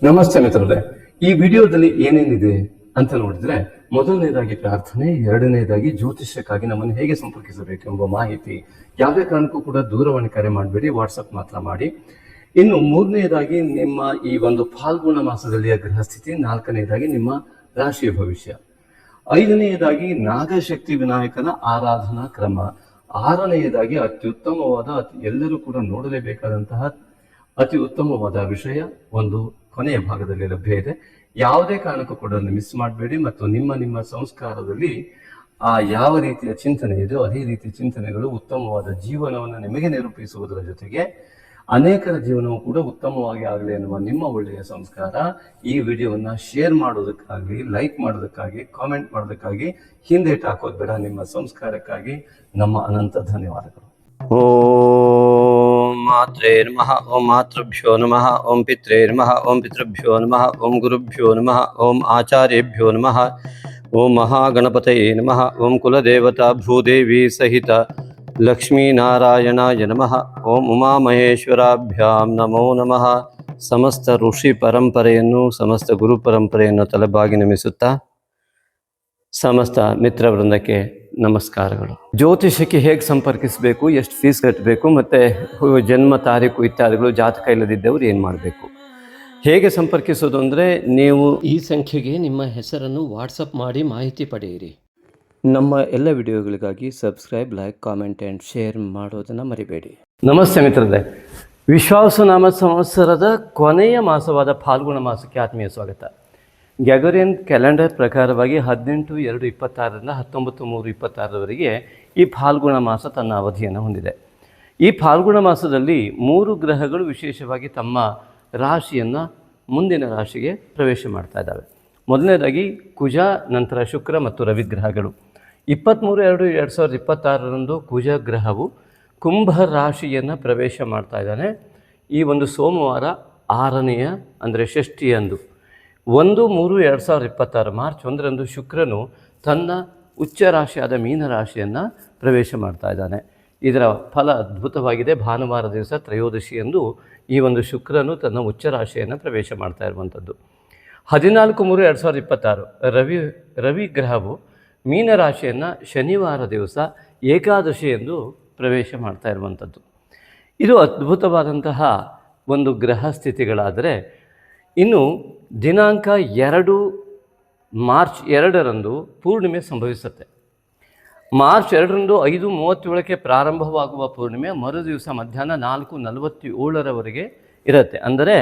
ನಮಸ್ತೆ ಮಿತ್ರರೇ, ಈ ವಿಡಿಯೋದಲ್ಲಿ ಏನೇನಿದೆ ಅಂತ ನೋಡಿದ್ರೆ, ಮೊದಲನೇದಾಗಿ ಪ್ರಾರ್ಥನೆ, ಎರಡನೇದಾಗಿ ಜ್ಯೋತಿಷ್ಯಕ್ಕಾಗಿ ನಮ್ಮನ್ನು ಹೇಗೆ ಸಂಪರ್ಕಿಸಬೇಕು ಎಂಬ ಮಾಹಿತಿ. ಯಾವುದೇ ಕಾರಣಕ್ಕೂ ಕೂಡ ದೂರವಾಣಿ ಕರೆ ಮಾಡಬೇಡಿ, ವಾಟ್ಸಪ್ ಮಾತ್ರ ಮಾಡಿ. ಇನ್ನು ಮೂರನೆಯದಾಗಿ ನಿಮ್ಮ ಈ ಒಂದು ಫಾಲ್ಗುಣ ಮಾಸದಲ್ಲಿಯ ಗ್ರಹಸ್ಥಿತಿ, ನಾಲ್ಕನೆಯದಾಗಿ ನಿಮ್ಮ ರಾಶಿಯ ಭವಿಷ್ಯ, ಐದನೆಯದಾಗಿ ನಾಗಶಕ್ತಿ ವಿನಾಯಕನ ಆರಾಧನಾ ಕ್ರಮ, ಆರನೆಯದಾಗಿ ಅತ್ಯುತ್ತಮವಾದ ಎಲ್ಲರೂ ಕೂಡ ನೋಡಲೇಬೇಕಾದಂತಹ ಅತಿ ಉತ್ತಮವಾದ ವಿಷಯ ಒಂದು ಕೊನೆಯ ಭಾಗದಲ್ಲಿ ಲಭ್ಯ ಇದೆ. ಯಾವುದೇ ಕಾರಣಕ್ಕೂ ಕೂಡ ಮಿಸ್ ಮಾಡಬೇಡಿ. ಮತ್ತು ನಿಮ್ಮ ಸಂಸ್ಕಾರದಲ್ಲಿ ಯಾವ ರೀತಿಯ ಚಿಂತನೆ ಇದೆಯೋ ಅದೇ ರೀತಿಯ ಚಿಂತನೆಗಳು ಉತ್ತಮವಾದ ಜೀವನವನ್ನು ನಿಮಗೆ ನಿರೂಪಿಸುವುದರ ಜೊತೆಗೆ ಅನೇಕರ ಜೀವನವು ಕೂಡ ಉತ್ತಮವಾಗಿ ಆಗಲಿ ಎನ್ನುವ ನಿಮ್ಮ ಒಳ್ಳೆಯ ಸಂಸ್ಕಾರ. ಈ ವಿಡಿಯೋವನ್ನು ಶೇರ್ ಮಾಡೋದಕ್ಕಾಗಿ, ಲೈಕ್ ಮಾಡೋದಕ್ಕಾಗಿ, ಕಾಮೆಂಟ್ ಮಾಡೋದಕ್ಕಾಗಿ ಹಿಂದೇಟು ಹಾಕೋದು ಬೇಡ. ನಿಮ್ಮ ಸಂಸ್ಕಾರಕ್ಕಾಗಿ ನಮ್ಮ ಅನಂತ ಧನ್ಯವಾದಗಳು. ಓಂ ಮಾತ್ರೇರ್ಮಃ, ಓಂ ಮಾತೃಭ್ಯೋ ನಮಃ, ಓಂ ಪಿತೃರ್ಮಃ, ಓಂ ಪಿತೃಭ್ಯೋ ನಮಃ, ಓಂ ಗುರುಭ್ಯೋ ನಮಃ, ಓಂ ಆಚಾರ್ಯೇಭ್ಯೋ ನಮಃ, ಓಂ ಮಹಾಗಣಪತಯೇ ನಮಃ, ಓಂ ಕುಲದೇವತಾ ಭೂದೇವಿ ಸಹಿತ ಲಕ್ಷ್ಮೀನಾರಾಯಣಾಯ ನಮಃ, ಓಂ ಉಮಾಮಹೇಶ್ವರಾಭ್ಯಾಂ ನಮೋ ನಮಃ. ಸಮಸ್ತ ಋಷಿ ಪರಂಪರೆಯನ್ನು, ಸಮಸ್ತ ಗುರು ಪರಂಪರೆಯನ್ನು ತಲೆಬಾಗಿ ನಮಿಸುತ್ತಾ ಸಮಸ್ತ ಮಿತ್ರವೃಂದಕ್ಕೆ ನಮಸ್ಕಾರಗಳು. ಜ್ಯೋತಿಷಕ್ಕೆ ಹೇಗೆ ಸಂಪರ್ಕಿಸಬೇಕು, ಎಷ್ಟು ಫೀಸ್ ಕಟ್ಟಬೇಕು, ಮತ್ತು ಜನ್ಮ ತಾರೀಕು ಇತ್ಯಾದಿಗಳು, ಜಾತಕ ಇಲ್ಲದಿದ್ದವರು ಏನು ಮಾಡಬೇಕು, ಹೇಗೆ ಸಂಪರ್ಕಿಸೋದು ಅಂದರೆ, ನೀವು ಈ ಸಂಖ್ಯೆಗೆ ನಿಮ್ಮ ಹೆಸರನ್ನು ವಾಟ್ಸಪ್ ಮಾಡಿ ಮಾಹಿತಿ ಪಡೆಯಿರಿ. ನಮ್ಮ ಎಲ್ಲ ವಿಡಿಯೋಗಳಿಗಾಗಿ subscribe, like, comment and share ಮಾಡೋದನ್ನು ಮರಿಬೇಡಿ. ನಮಸ್ತೆ ಮಿತ್ರರೇ, ವಿಶ್ವಾವಸುನಾಮ ಸಂವತ್ಸರದ ಕೊನೆಯ ಮಾಸವಾದ ಫಾಲ್ಗುಣ ಮಾಸಕ್ಕೆ ಆತ್ಮೀಯ ಸ್ವಾಗತ. ಗ್ಯಾಗೋರಿಯನ್ ಕ್ಯಾಲೆಂಡರ್ ಪ್ರಕಾರವಾಗಿ 18/2/26ರಿಂದ 19/3/26ರವರೆಗೆ ಈ ಫಾಲ್ಗುಣ ಮಾಸ ತನ್ನ ಅವಧಿಯನ್ನು ಹೊಂದಿದೆ. ಈ ಫಾಲ್ಗುಣ ಮಾಸದಲ್ಲಿ 3 ಗ್ರಹಗಳು ವಿಶೇಷವಾಗಿ ತಮ್ಮ ರಾಶಿಯನ್ನು ಮುಂದಿನ ರಾಶಿಗೆ ಪ್ರವೇಶ ಮಾಡ್ತಾ ಇದ್ದಾವೆ. ಮೊದಲನೇದಾಗಿ ಕುಜ, ನಂತರ ಶುಕ್ರ ಮತ್ತು ರವಿ ಗ್ರಹಗಳು. 23/2/2026ರಂದು ಕುಜ ಗ್ರಹವು ಕುಂಭ ರಾಶಿಯನ್ನು ಪ್ರವೇಶ ಮಾಡ್ತಾ ಇದ್ದಾನೆ. ಈ ಒಂದು ಸೋಮವಾರ 6ನೆಯ ಅಂದರೆ ಷಷ್ಠಿಯಂದು 1/3/2026 ಮಾರ್ಚ್ 1ರಂದು ಶುಕ್ರನು ತನ್ನ ಉಚ್ಚ ರಾಶಿಯಾದ ಮೀನ ರಾಶಿಯನ್ನು ಪ್ರವೇಶ ಮಾಡ್ತಾ ಇದ್ದಾನೆ. ಇದರ ಫಲ ಅದ್ಭುತವಾಗಿದೆ. ಭಾನುವಾರ ದಿವಸ ತ್ರಯೋದಶಿಯಂದು ಈ ಒಂದು ಶುಕ್ರನು ತನ್ನ ಉಚ್ಚ ರಾಶಿಯನ್ನು ಪ್ರವೇಶ ಮಾಡ್ತಾ ಇರುವಂಥದ್ದು. 14/3/2026 ರವಿ ಗ್ರಹವು ಮೀನ ರಾಶಿಯನ್ನು ಶನಿವಾರ ದಿವಸ ಏಕಾದಶಿಯಂದು ಪ್ರವೇಶ ಮಾಡ್ತಾ ಇರುವಂಥದ್ದು. ಇದು ಅದ್ಭುತವಾದಂತಹ ಒಂದು ಗ್ರಹ ಸ್ಥಿತಿಗಳಾದರೆ, ಇನ್ನು ದಿನಾಂಕ 2 ಮಾರ್ಚ್ 2ರಂದು ಪೂರ್ಣಿಮೆ ಸಂಭವಿಸುತ್ತೆ. ಮಾರ್ಚ್ 2ರಂದು 5:37ಕ್ಕೆ ಪ್ರಾರಂಭವಾಗುವ ಪೂರ್ಣಿಮೆ ಮರು ದಿವಸ ಮಧ್ಯಾಹ್ನ 4:47ರವರೆಗೆ ಇರುತ್ತೆ. ಅಂದರೆ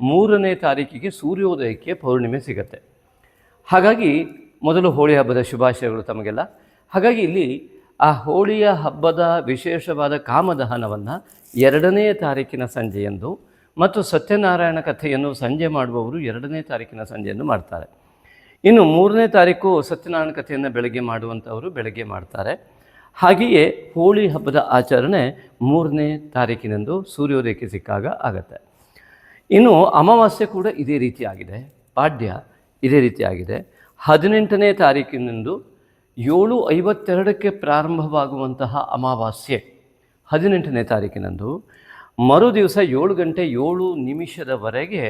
3ನೇ ತಾರೀಕಿಗೆ ಸೂರ್ಯೋದಯಕ್ಕೆ ಪೌರ್ಣಿಮೆ ಸಿಗುತ್ತೆ. ಹಾಗಾಗಿ ಮೊದಲು ಹೋಳಿ ಹಬ್ಬದ ಶುಭಾಶಯಗಳು ತಮಗೆಲ್ಲ. ಹಾಗಾಗಿ ಇಲ್ಲಿ ಆ ಹೋಳಿಯ ಹಬ್ಬದ ವಿಶೇಷವಾದ ಕಾಮದಹನವನ್ನು 2ನೇ ತಾರೀಕಿನ ಸಂಜೆಯಂದು ಮತ್ತು ಸತ್ಯನಾರಾಯಣ ಕಥೆಯನ್ನು ಸಂಜೆ ಮಾಡುವವರು 2ನೇ ತಾರೀಕಿನ ಸಂಜೆಯನ್ನು ಮಾಡ್ತಾರೆ. ಇನ್ನು 3ನೇ ತಾರೀಕು ಸತ್ಯನಾರಾಯಣ ಕಥೆಯನ್ನು ಬೆಳಗ್ಗೆ ಮಾಡುವಂಥವರು ಬೆಳಗ್ಗೆ ಮಾಡ್ತಾರೆ. ಹಾಗೆಯೇ ಹೋಳಿ ಹಬ್ಬದ ಆಚರಣೆ 3ನೇ ತಾರೀಕಿನಂದು ಸೂರ್ಯೋದಯಕ್ಕೆ ಸಿಕ್ಕಾಗ ಆಗತ್ತೆ. ಇನ್ನು ಅಮಾವಾಸ್ಯೆ ಕೂಡ ಇದೇ ರೀತಿಯಾಗಿದೆ, ಪಾಡ್ಯ ಇದೇ ರೀತಿಯಾಗಿದೆ. 18ನೇ ತಾರೀಕಿನಂದು 7:52ಕ್ಕೆ ಪ್ರಾರಂಭವಾಗುವಂತಹ ಅಮಾವಾಸ್ಯೆ 18ನೇ ತಾರೀಕಿನಂದು ಮರು ದಿವಸ 7:07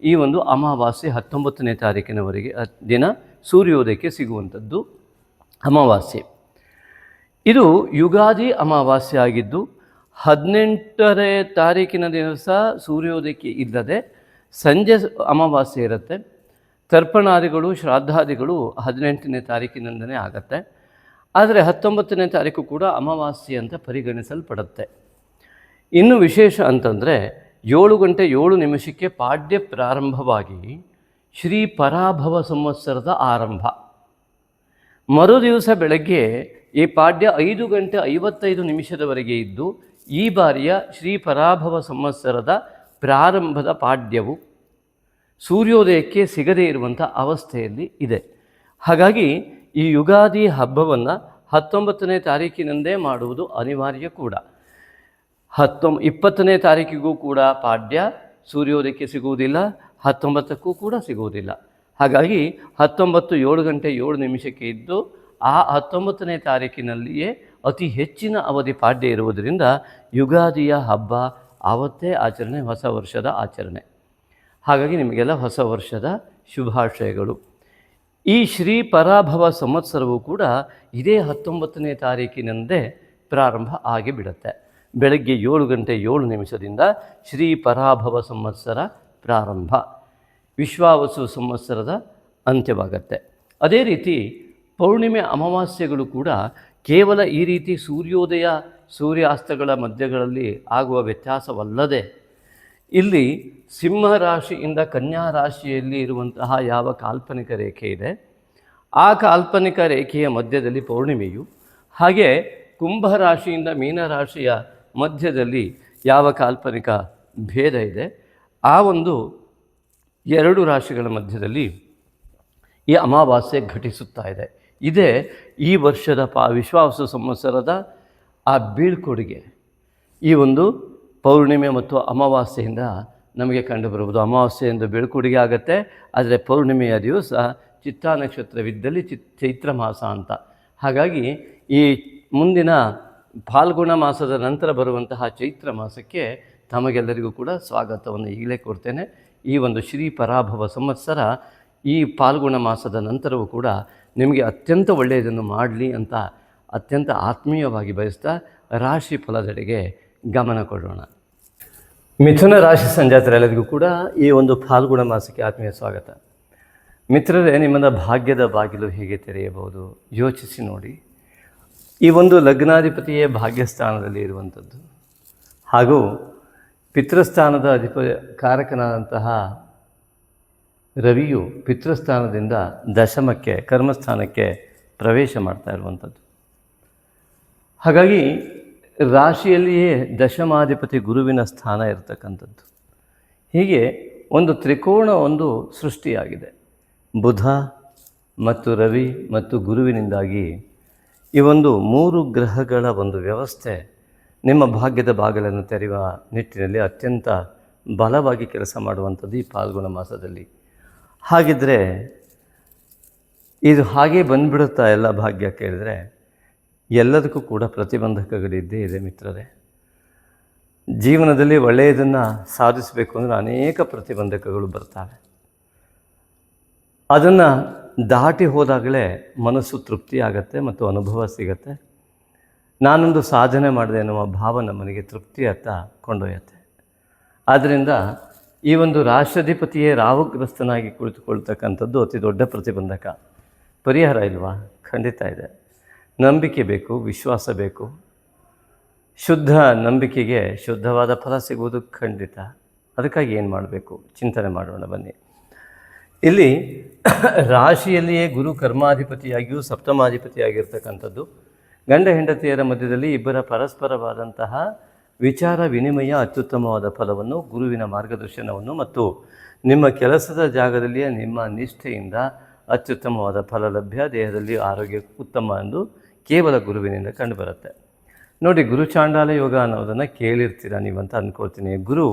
ಈ ಒಂದು ಅಮಾವಾಸ್ಯೆ 19ನೇ ತಾರೀಕಿನವರೆಗೆ ದಿನ ಸೂರ್ಯೋದಯಕ್ಕೆ ಸಿಗುವಂಥದ್ದು ಅಮಾವಾಸ್ಯೆ. ಇದು ಯುಗಾದಿ ಅಮಾವಾಸ್ಯೆ ಆಗಿದ್ದು 18ನೇ ತಾರೀಕಿನ ದಿವಸ ಸೂರ್ಯೋದಯಕ್ಕೆ ಇಲ್ಲದೆ ಸಂಜೆ ಅಮಾವಾಸ್ಯೆ ಇರುತ್ತೆ. ತರ್ಪಣಾದಿಗಳು, ಶ್ರಾದ್ದಾದಿಗಳು 18ನೇ ತಾರೀಕಿನಿಂದಲೇ ಆಗತ್ತೆ. ಆದರೆ 19ನೇ ತಾರೀಕು ಕೂಡ ಅಮಾವಾಸ್ಯೆ ಅಂತ ಪರಿಗಣಿಸಲ್ಪಡುತ್ತೆ. ಇನ್ನು ವಿಶೇಷ ಅಂತಂದರೆ 7:07 ಪಾಡ್ಯ ಪ್ರಾರಂಭವಾಗಿ ಶ್ರೀ ಪರಾಭವ ಸಂವತ್ಸರದ ಆರಂಭ. ಮರು ದಿವಸ ಬೆಳಗ್ಗೆ ಈ ಪಾಡ್ಯ 5:55 ಇದ್ದು ಈ ಬಾರಿಯ ಶ್ರೀ ಪರಾಭವ ಸಂವತ್ಸರದ ಪ್ರಾರಂಭದ ಪಾಡ್ಯವು ಸೂರ್ಯೋದಯಕ್ಕೆ ಸಿಗದೇ ಇರುವಂಥ ಅವಸ್ಥೆಯಲ್ಲಿ ಇದೆ. ಹಾಗಾಗಿ ಈ ಯುಗಾದಿ ಹಬ್ಬವನ್ನು 19ನೇ ತಾರೀಕಿನಂದೇ ಮಾಡುವುದು ಅನಿವಾರ್ಯ ಕೂಡ. 20ನೇ ತಾರೀಕಿಗೂ ಕೂಡ ಪಾಡ್ಯ ಸೂರ್ಯೋದಯಕ್ಕೆ ಸಿಗುವುದಿಲ್ಲ, 19ಕ್ಕೂ ಕೂಡ ಸಿಗುವುದಿಲ್ಲ. ಹಾಗಾಗಿ 19 7:07 ಇದ್ದು ಆ 19ನೇ ತಾರೀಕಿನಲ್ಲಿಯೇ ಅತಿ ಹೆಚ್ಚಿನ ಅವಧಿ ಪಾಡ್ಯ ಇರುವುದರಿಂದ ಯುಗಾದಿಯ ಹಬ್ಬ ಆವತ್ತೇ ಆಚರಣೆ, ಹೊಸ ವರ್ಷದ ಆಚರಣೆ. ಹಾಗಾಗಿ ನಿಮಗೆಲ್ಲ ಹೊಸ ವರ್ಷದ ಶುಭಾಶಯಗಳು. ಈ ಶ್ರೀ ಪರಾಭವ ಸಂವತ್ಸರವು ಕೂಡ ಇದೇ 19ನೇ ತಾರೀಕಿನಂದೇ ಪ್ರಾರಂಭ ಆಗಿಬಿಡುತ್ತೆ. ಬೆಳಗ್ಗೆ 7:07 ಶ್ರೀ ಪರಾಭವ ಸಂವತ್ಸರ ಪ್ರಾರಂಭ, ವಿಶ್ವಾವಸು ಸಂವತ್ಸರದ ಅಂತ್ಯವಾಗತ್ತೆ. ಅದೇ ರೀತಿ ಪೌರ್ಣಿಮೆ ಅಮಾವಾಸ್ಯೆಗಳು ಕೂಡ ಕೇವಲ ಈ ರೀತಿ ಸೂರ್ಯೋದಯ ಸೂರ್ಯಾಸ್ತಗಳ ಮಧ್ಯಗಳಲ್ಲಿ ಆಗುವ ವ್ಯತ್ಯಾಸವಲ್ಲದೆ, ಇಲ್ಲಿ ಸಿಂಹ ರಾಶಿಯಿಂದ ಕನ್ಯಾ ರಾಶಿಯಲ್ಲಿ ಇರುವಂತಹ ಯಾವ ಕಾಲ್ಪನಿಕ ರೇಖೆ ಇದೆ, ಆ ಕಾಲ್ಪನಿಕ ರೇಖೆಯ ಮಧ್ಯದಲ್ಲಿ ಪೌರ್ಣಿಮೆಯು, ಹಾಗೆ ಕುಂಭ ರಾಶಿಯಿಂದ ಮೀನರಾಶಿಯ ಮಧ್ಯದಲ್ಲಿ ಯಾವ ಕಾಲ್ಪನಿಕ ಭೇದ ಇದೆ, ಆ ಒಂದು 2 ರಾಶಿಗಳ ಮಧ್ಯದಲ್ಲಿ ಈ ಅಮಾವಾಸ್ಯೆ ಘಟಿಸುತ್ತಾ ಇದೆ. ಇದೇ ಈ ವರ್ಷದ ವಿಶ್ವಾವಸು ಸಂವತ್ಸರದ ಆ ಬೀಳ್ಕೊಡುಗೆ. ಈ ಒಂದು ಪೌರ್ಣಿಮೆ ಮತ್ತು ಅಮಾವಾಸ್ಯೆಯಿಂದ ನಮಗೆ ಕಂಡುಬರುವುದು. ಅಮಾವಾಸ್ಯೆಯಿಂದ ಬೀಳ್ಕೊಡುಗೆ ಆಗುತ್ತೆ, ಆದರೆ ಪೌರ್ಣಿಮೆಯ ದಿವಸ ಚಿತ್ತಾ ನಕ್ಷತ್ರವಿದ್ದಲ್ಲಿ ಚೈತ್ರ ಮಾಸ ಅಂತ. ಹಾಗಾಗಿ ಈ ಮುಂದಿನ ಫಾಲ್ಗುಣ ಮಾಸದ ನಂತರ ಬರುವಂತಹ ಚೈತ್ರ ಮಾಸಕ್ಕೆ ತಮಗೆಲ್ಲರಿಗೂ ಕೂಡ ಸ್ವಾಗತವನ್ನು ಈಗಲೇ ಕೊಡ್ತೇನೆ. ಈ ಒಂದು ಶ್ರೀ ಪರಾಭವ ಸಂವತ್ಸರ ಈ ಫಾಲ್ಗುಣ ಮಾಸದ ನಂತರವೂ ಕೂಡ ನಿಮಗೆ ಅತ್ಯಂತ ಒಳ್ಳೆಯದನ್ನು ಮಾಡಲಿ ಅಂತ ಅತ್ಯಂತ ಆತ್ಮೀಯವಾಗಿ ಬಯಸ್ತಾ ರಾಶಿ ಫಲದೆಡೆಗೆ ಗಮನ ಕೊಡೋಣ. ಮಿಥುನ ರಾಶಿ ಸಂಜಾತರೆಲ್ಲರಿಗೂ ಕೂಡ ಈ ಒಂದು ಫಾಲ್ಗುಣ ಮಾಸಕ್ಕೆ ಆತ್ಮೀಯ ಸ್ವಾಗತ. ಮಿತ್ರರೇ, ನಿಮ್ಮನ್ನ ಭಾಗ್ಯದ ಬಾಗಿಲು ಹೇಗೆ ತೆರೆಯಬಹುದು ಯೋಚಿಸಿ ನೋಡಿ. ಈ ಒಂದು ಲಗ್ನಾಧಿಪತಿಯೇ ಭಾಗ್ಯಸ್ಥಾನದಲ್ಲಿ ಇರುವಂಥದ್ದು, ಹಾಗೂ ಪಿತೃಸ್ಥಾನದ ಕಾರಕನಾದಂತಹ ರವಿಯು ಪಿತೃಸ್ಥಾನದಿಂದ ದಶಮಕ್ಕೆ ಕರ್ಮಸ್ಥಾನಕ್ಕೆ ಪ್ರವೇಶ ಮಾಡ್ತಾ ಇರುವಂಥದ್ದು. ಹಾಗಾಗಿ ರಾಶಿಯಲ್ಲಿಯೇ ದಶಮಾಧಿಪತಿ ಗುರುವಿನ ಸ್ಥಾನ ಇರತಕ್ಕಂಥದ್ದು. ಹೀಗೆ ಒಂದು ತ್ರಿಕೋಣ ಸೃಷ್ಟಿಯಾಗಿದೆ. ಬುಧ ಮತ್ತು ರವಿ ಮತ್ತು ಗುರುವಿನಿಂದಾಗಿ ಈ ಒಂದು 3 ಗ್ರಹಗಳ ವ್ಯವಸ್ಥೆ ನಿಮ್ಮ ಭಾಗ್ಯದ ಬಾಗಿಲನ್ನು ತೆರೆಯುವ ನಿಟ್ಟಿನಲ್ಲಿ ಅತ್ಯಂತ ಬಲವಾಗಿ ಕೆಲಸ ಮಾಡುವಂಥದ್ದು ಈ ಫಾಲ್ಗುಣ ಮಾಸದಲ್ಲಿ. ಹಾಗಿದ್ದರೆ ಇದು ಹಾಗೇ ಬಂದುಬಿಡುತ್ತಾ ಎಲ್ಲ ಭಾಗ್ಯ ಕೇಳಿದರೆ? ಎಲ್ಲದಕ್ಕೂ ಕೂಡ ಪ್ರತಿಬಂಧಕಗಳಿದ್ದೇ ಇದೆ ಮಿತ್ರರೇ. ಜೀವನದಲ್ಲಿ ಒಳ್ಳೆಯದನ್ನು ಸಾಧಿಸಬೇಕು ಅಂದರೆ ಅನೇಕ ಪ್ರತಿಬಂಧಕಗಳು ಬರ್ತವೆ. ಅದನ್ನು ದಾಟಿ ಹೋದಾಗಲೇ ಮನಸ್ಸು ತೃಪ್ತಿ ಆಗತ್ತೆ ಮತ್ತು ಅನುಭವ ಸಿಗತ್ತೆ. ನಾನೊಂದು ಸಾಧನೆ ಮಾಡಿದೆ ಎನ್ನುವ ಭಾವ ನಮ್ಮನಿಗೆ ತೃಪ್ತಿಯತ್ತ ಕೊಂಡೊಯ್ಯತ್ತೆ. ಆದ್ದರಿಂದ ಈ ಒಂದು ರಾಷ್ಟ್ರಾಧಿಪತಿಯೇ ರಾಹುಗ್ರಸ್ತನಾಗಿ ಕುಳಿತುಕೊಳ್ತಕ್ಕಂಥದ್ದು ಅತಿ ದೊಡ್ಡ ಪ್ರತಿಬಂಧಕ. ಪರಿಹಾರ ಇಲ್ವಾ? ಖಂಡಿತ ಇದೆ. ನಂಬಿಕೆ ಬೇಕು, ವಿಶ್ವಾಸ ಬೇಕು. ಶುದ್ಧ ನಂಬಿಕೆಗೆ ಶುದ್ಧವಾದ ಫಲ ಸಿಗುವುದು ಖಂಡಿತ. ಅದಕ್ಕಾಗಿ ಏನು ಮಾಡಬೇಕು ಚಿಂತನೆ ಮಾಡೋಣ ಬನ್ನಿ. ಇಲ್ಲಿ ರಾಶಿಯಲ್ಲಿಯೇ ಗುರು ಕರ್ಮಾಧಿಪತಿಯಾಗಿಯೂ ಸಪ್ತಮಾಧಿಪತಿಯಾಗಿರ್ತಕ್ಕಂಥದ್ದು. ಗಂಡ ಹೆಂಡತಿಯರ ಮಧ್ಯದಲ್ಲಿ ಇಬ್ಬರ ಪರಸ್ಪರವಾದಂತಹ ವಿಚಾರ ವಿನಿಮಯ ಅತ್ಯುತ್ತಮವಾದ ಫಲವನ್ನು, ಗುರುವಿನ ಮಾರ್ಗದರ್ಶನವನ್ನು ಮತ್ತು ನಿಮ್ಮ ಕೆಲಸದ ಜಾಗದಲ್ಲಿಯೇ ನಿಮ್ಮ ನಿಷ್ಠೆಯಿಂದ ಅತ್ಯುತ್ತಮವಾದ ಫಲ ಲಭ್ಯ, ದೇಹದಲ್ಲಿ ಆರೋಗ್ಯ ಉತ್ತಮ ಎಂದು ಕೇವಲ ಗುರುವಿನಿಂದ ಕಂಡುಬರುತ್ತೆ. ನೋಡಿ, ಗುರು ಚಾಂಡಾಲ ಯೋಗ ಅನ್ನೋದನ್ನು ಕೇಳಿರ್ತೀರ ನೀವಂತ ಅಂದ್ಕೊಳ್ತೀನಿ. ಗುರು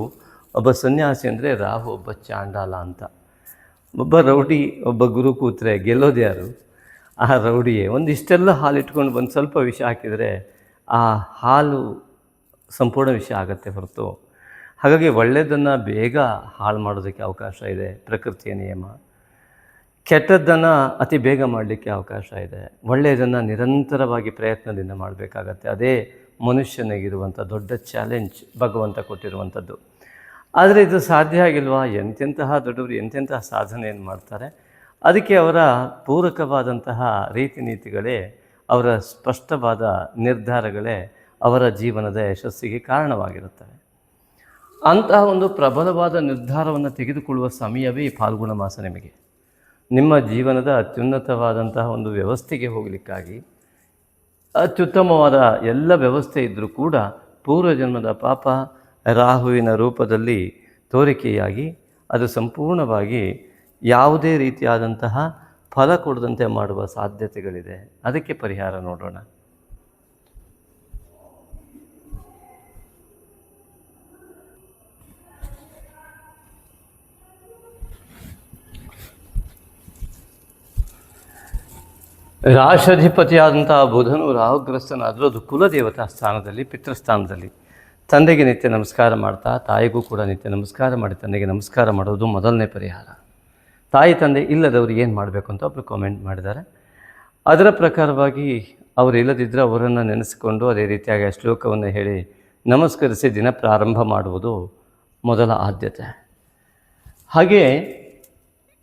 ಒಬ್ಬ ಸನ್ಯಾಸಿ ಅಂದರೆ ರಾಹು ಒಬ್ಬ ಚಾಂಡಾಲ ಅಂತ. ಒಬ್ಬ ರೌಡಿ ಒಬ್ಬ ಗುರು ಕೂತ್ರೆ ಗೆಲ್ಲೋದು ಯಾರು? ಆ ರೌಡಿಯೇ. ಒಂದಿಷ್ಟೆಲ್ಲ ಹಾಲು ಇಟ್ಕೊಂಡು ಒಂದು ಸ್ವಲ್ಪ ವಿಷ ಹಾಕಿದರೆ ಆ ಹಾಲು ಸಂಪೂರ್ಣ ವಿಷಯ ಆಗುತ್ತೆ ಹೊರತು. ಹಾಗಾಗಿ ಒಳ್ಳೆಯದನ್ನು ಬೇಗ ಹಾಳು ಮಾಡೋದಕ್ಕೆ ಅವಕಾಶ ಇದೆ, ಪ್ರಕೃತಿಯ ನಿಯಮ. ಕೆಟ್ಟದ್ದನ್ನು ಅತಿ ಬೇಗ ಮಾಡಲಿಕ್ಕೆ ಅವಕಾಶ ಇದೆ. ಒಳ್ಳೆಯದನ್ನು ನಿರಂತರವಾಗಿ ಪ್ರಯತ್ನದಿಂದ ಮಾಡಬೇಕಾಗತ್ತೆ. ಅದೇ ಮನುಷ್ಯನಿಗಿರುವಂಥ ದೊಡ್ಡ ಚಾಲೆಂಜ್ ಭಗವಂತ ಕೊಟ್ಟಿರುವಂಥದ್ದು. ಆದರೆ ಇದು ಸಾಧ್ಯ ಆಗಿಲ್ವಾ? ಎಂತೆಂತಹ ದೊಡ್ಡವರು ಎಂತೆಂತಹ ಸಾಧನೆಯನ್ನು ಮಾಡ್ತಾರೆ. ಅದಕ್ಕೆ ಅವರ ಪೂರಕವಾದಂತಹ ರೀತಿ ನೀತಿಗಳೇ, ಅವರ ಸ್ಪಷ್ಟವಾದ ನಿರ್ಧಾರಗಳೇ ಅವರ ಜೀವನದ ಯಶಸ್ಸಿಗೆ ಕಾರಣವಾಗಿರುತ್ತವೆ. ಅಂತಹ ಒಂದು ಪ್ರಬಲವಾದ ನಿರ್ಧಾರವನ್ನು ತೆಗೆದುಕೊಳ್ಳುವ ಸಮಯವೇ ಈ ಫಾಲ್ಗುಣ ಮಾಸ. ನಿಮಗೆ ನಿಮ್ಮ ಜೀವನದ ಅತ್ಯುನ್ನತವಾದಂತಹ ಒಂದು ವ್ಯವಸ್ಥೆಗೆ ಹೋಗಲಿಕ್ಕಾಗಿ ಅತ್ಯುತ್ತಮವಾದ ಎಲ್ಲ ವ್ಯವಸ್ಥೆ ಇದ್ದರೂ ಕೂಡ ಪೂರ್ವಜನ್ಮದ ಪಾಪ ರಾಹುವಿನ ರೂಪದಲ್ಲಿ ತೋರಿಕೆಯಾಗಿ ಅದು ಸಂಪೂರ್ಣವಾಗಿ ಯಾವುದೇ ರೀತಿಯಾದಂತಹ ಫಲ ಕೊಡದಂತೆ ಮಾಡುವ ಸಾಧ್ಯತೆಗಳಿದೆ. ಅದಕ್ಕೆ ಪರಿಹಾರ ನೋಡೋಣ. ರಾಷ್ಟ್ರಾಧಿಪತಿಯಾದಂತಹ ಬುಧನು ರಾಹುಗ್ರಸ್ತನಾದರೂ ಅದು ಕುಲದೇವತಾ ಸ್ಥಾನದಲ್ಲಿ, ಪಿತೃಸ್ಥಾನದಲ್ಲಿ. ತಂದೆಗೆ ನಿತ್ಯ ನಮಸ್ಕಾರ ಮಾಡ್ತಾ ತಾಯಿಗೂ ಕೂಡ ನಿತ್ಯ ನಮಸ್ಕಾರ ಮಾಡಿ ತಂದೆಗೆ ನಮಸ್ಕಾರ ಮಾಡೋದು ಮೊದಲನೇ ಪರಿಹಾರ. ತಾಯಿ ತಂದೆ ಇಲ್ಲದವರು ಏನು ಮಾಡಬೇಕು ಅಂತ ಒಬ್ಬರು ಕಾಮೆಂಟ್ ಮಾಡಿದ್ದಾರೆ. ಅದರ ಪ್ರಕಾರವಾಗಿ ಅವರು ಇಲ್ಲದಿದ್ದರೆ ಅವರನ್ನು ನೆನೆಸಿಕೊಂಡು ಅದೇ ರೀತಿಯಾಗಿ ಆ ಶ್ಲೋಕವನ್ನು ಹೇಳಿ ನಮಸ್ಕರಿಸಿ ದಿನ ಪ್ರಾರಂಭ ಮಾಡುವುದು ಮೊದಲ ಆದ್ಯತೆ. ಹಾಗೆ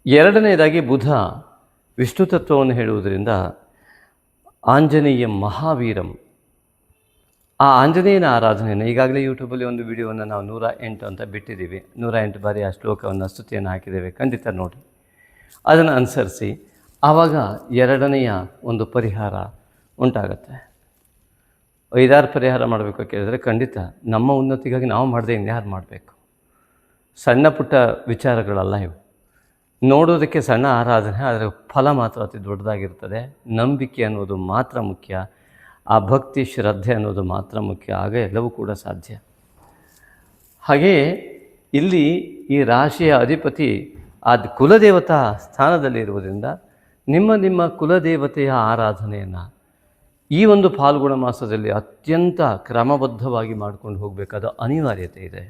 ಎರಡನೇದಾಗಿ ಬುಧ ವಿಷ್ಣು ತತ್ವವನ್ನು ಹೇಳುವುದರಿಂದ ಆಂಜನೇಯ ಮಹಾವೀರಂ, ಆ ಆಂಜನೇಯನ ಆರಾಧನೆಯನ್ನು ಈಗಾಗಲೇ ಯೂಟ್ಯೂಬಲ್ಲಿ ಒಂದು ವಿಡಿಯೋವನ್ನು ನಾವು 108 ಅಂತ ಬಿಟ್ಟಿದ್ದೀವಿ. 108 ಬಾರಿ ಆ ಶ್ಲೋಕವನ್ನು ಸ್ತುತಿಯನ್ನು ಹಾಕಿದ್ದೇವೆ, ಖಂಡಿತ ನೋಡಿ, ಅದನ್ನು ಅನುಸರಿಸಿ ಆವಾಗ ಎರಡನೆಯ ಒಂದು ಪರಿಹಾರ ಉಂಟಾಗತ್ತೆ. 5-6 ಪರಿಹಾರ ಮಾಡಬೇಕು ಕೇಳಿದರೆ ಖಂಡಿತ ನಮ್ಮ ಉನ್ನತಿಗಾಗಿ ನಾವು ಮಾಡದೆ ಇನ್ಯಾರು ಮಾಡಬೇಕು. ಸಣ್ಣ ಪುಟ್ಟ ವಿಚಾರಗಳಲ್ಲ ಇವು, ನೋಡೋದಕ್ಕೆ ಸಣ್ಣ ಆರಾಧನೆ, ಆದರೆ ಫಲ ಮಾತ್ರ ಅತಿ ದೊಡ್ಡದಾಗಿರ್ತದೆ. ನಂಬಿಕೆ ಅನ್ನೋದು ಮಾತ್ರ ಮುಖ್ಯ, ಆ ಭಕ್ತಿ ಶ್ರದ್ಧೆ ಅನ್ನೋದು ಮಾತ್ರ ಮುಖ್ಯ, ಆಗ ಎಲ್ಲವೂ ಕೂಡ ಸಾಧ್ಯ. ಹಾಗೆಯೇ ಇಲ್ಲಿ ಈ ರಾಶಿಯ ಅಧಿಪತಿ ಅದು ಕುಲದೇವತಾ ಸ್ಥಾನದಲ್ಲಿ ಇರುವುದರಿಂದ ನಿಮ್ಮ ಕುಲದೇವತೆಯ ಆರಾಧನೆಯನ್ನು ಈ ಒಂದು ಫಾಲ್ಗುಣ ಮಾಸದಲ್ಲಿ ಅತ್ಯಂತ ಕ್ರಮಬದ್ಧವಾಗಿ ಮಾಡಿಕೊಂಡು ಹೋಗಬೇಕಾದ ಅನಿವಾರ್ಯತೆ ಇದೆ.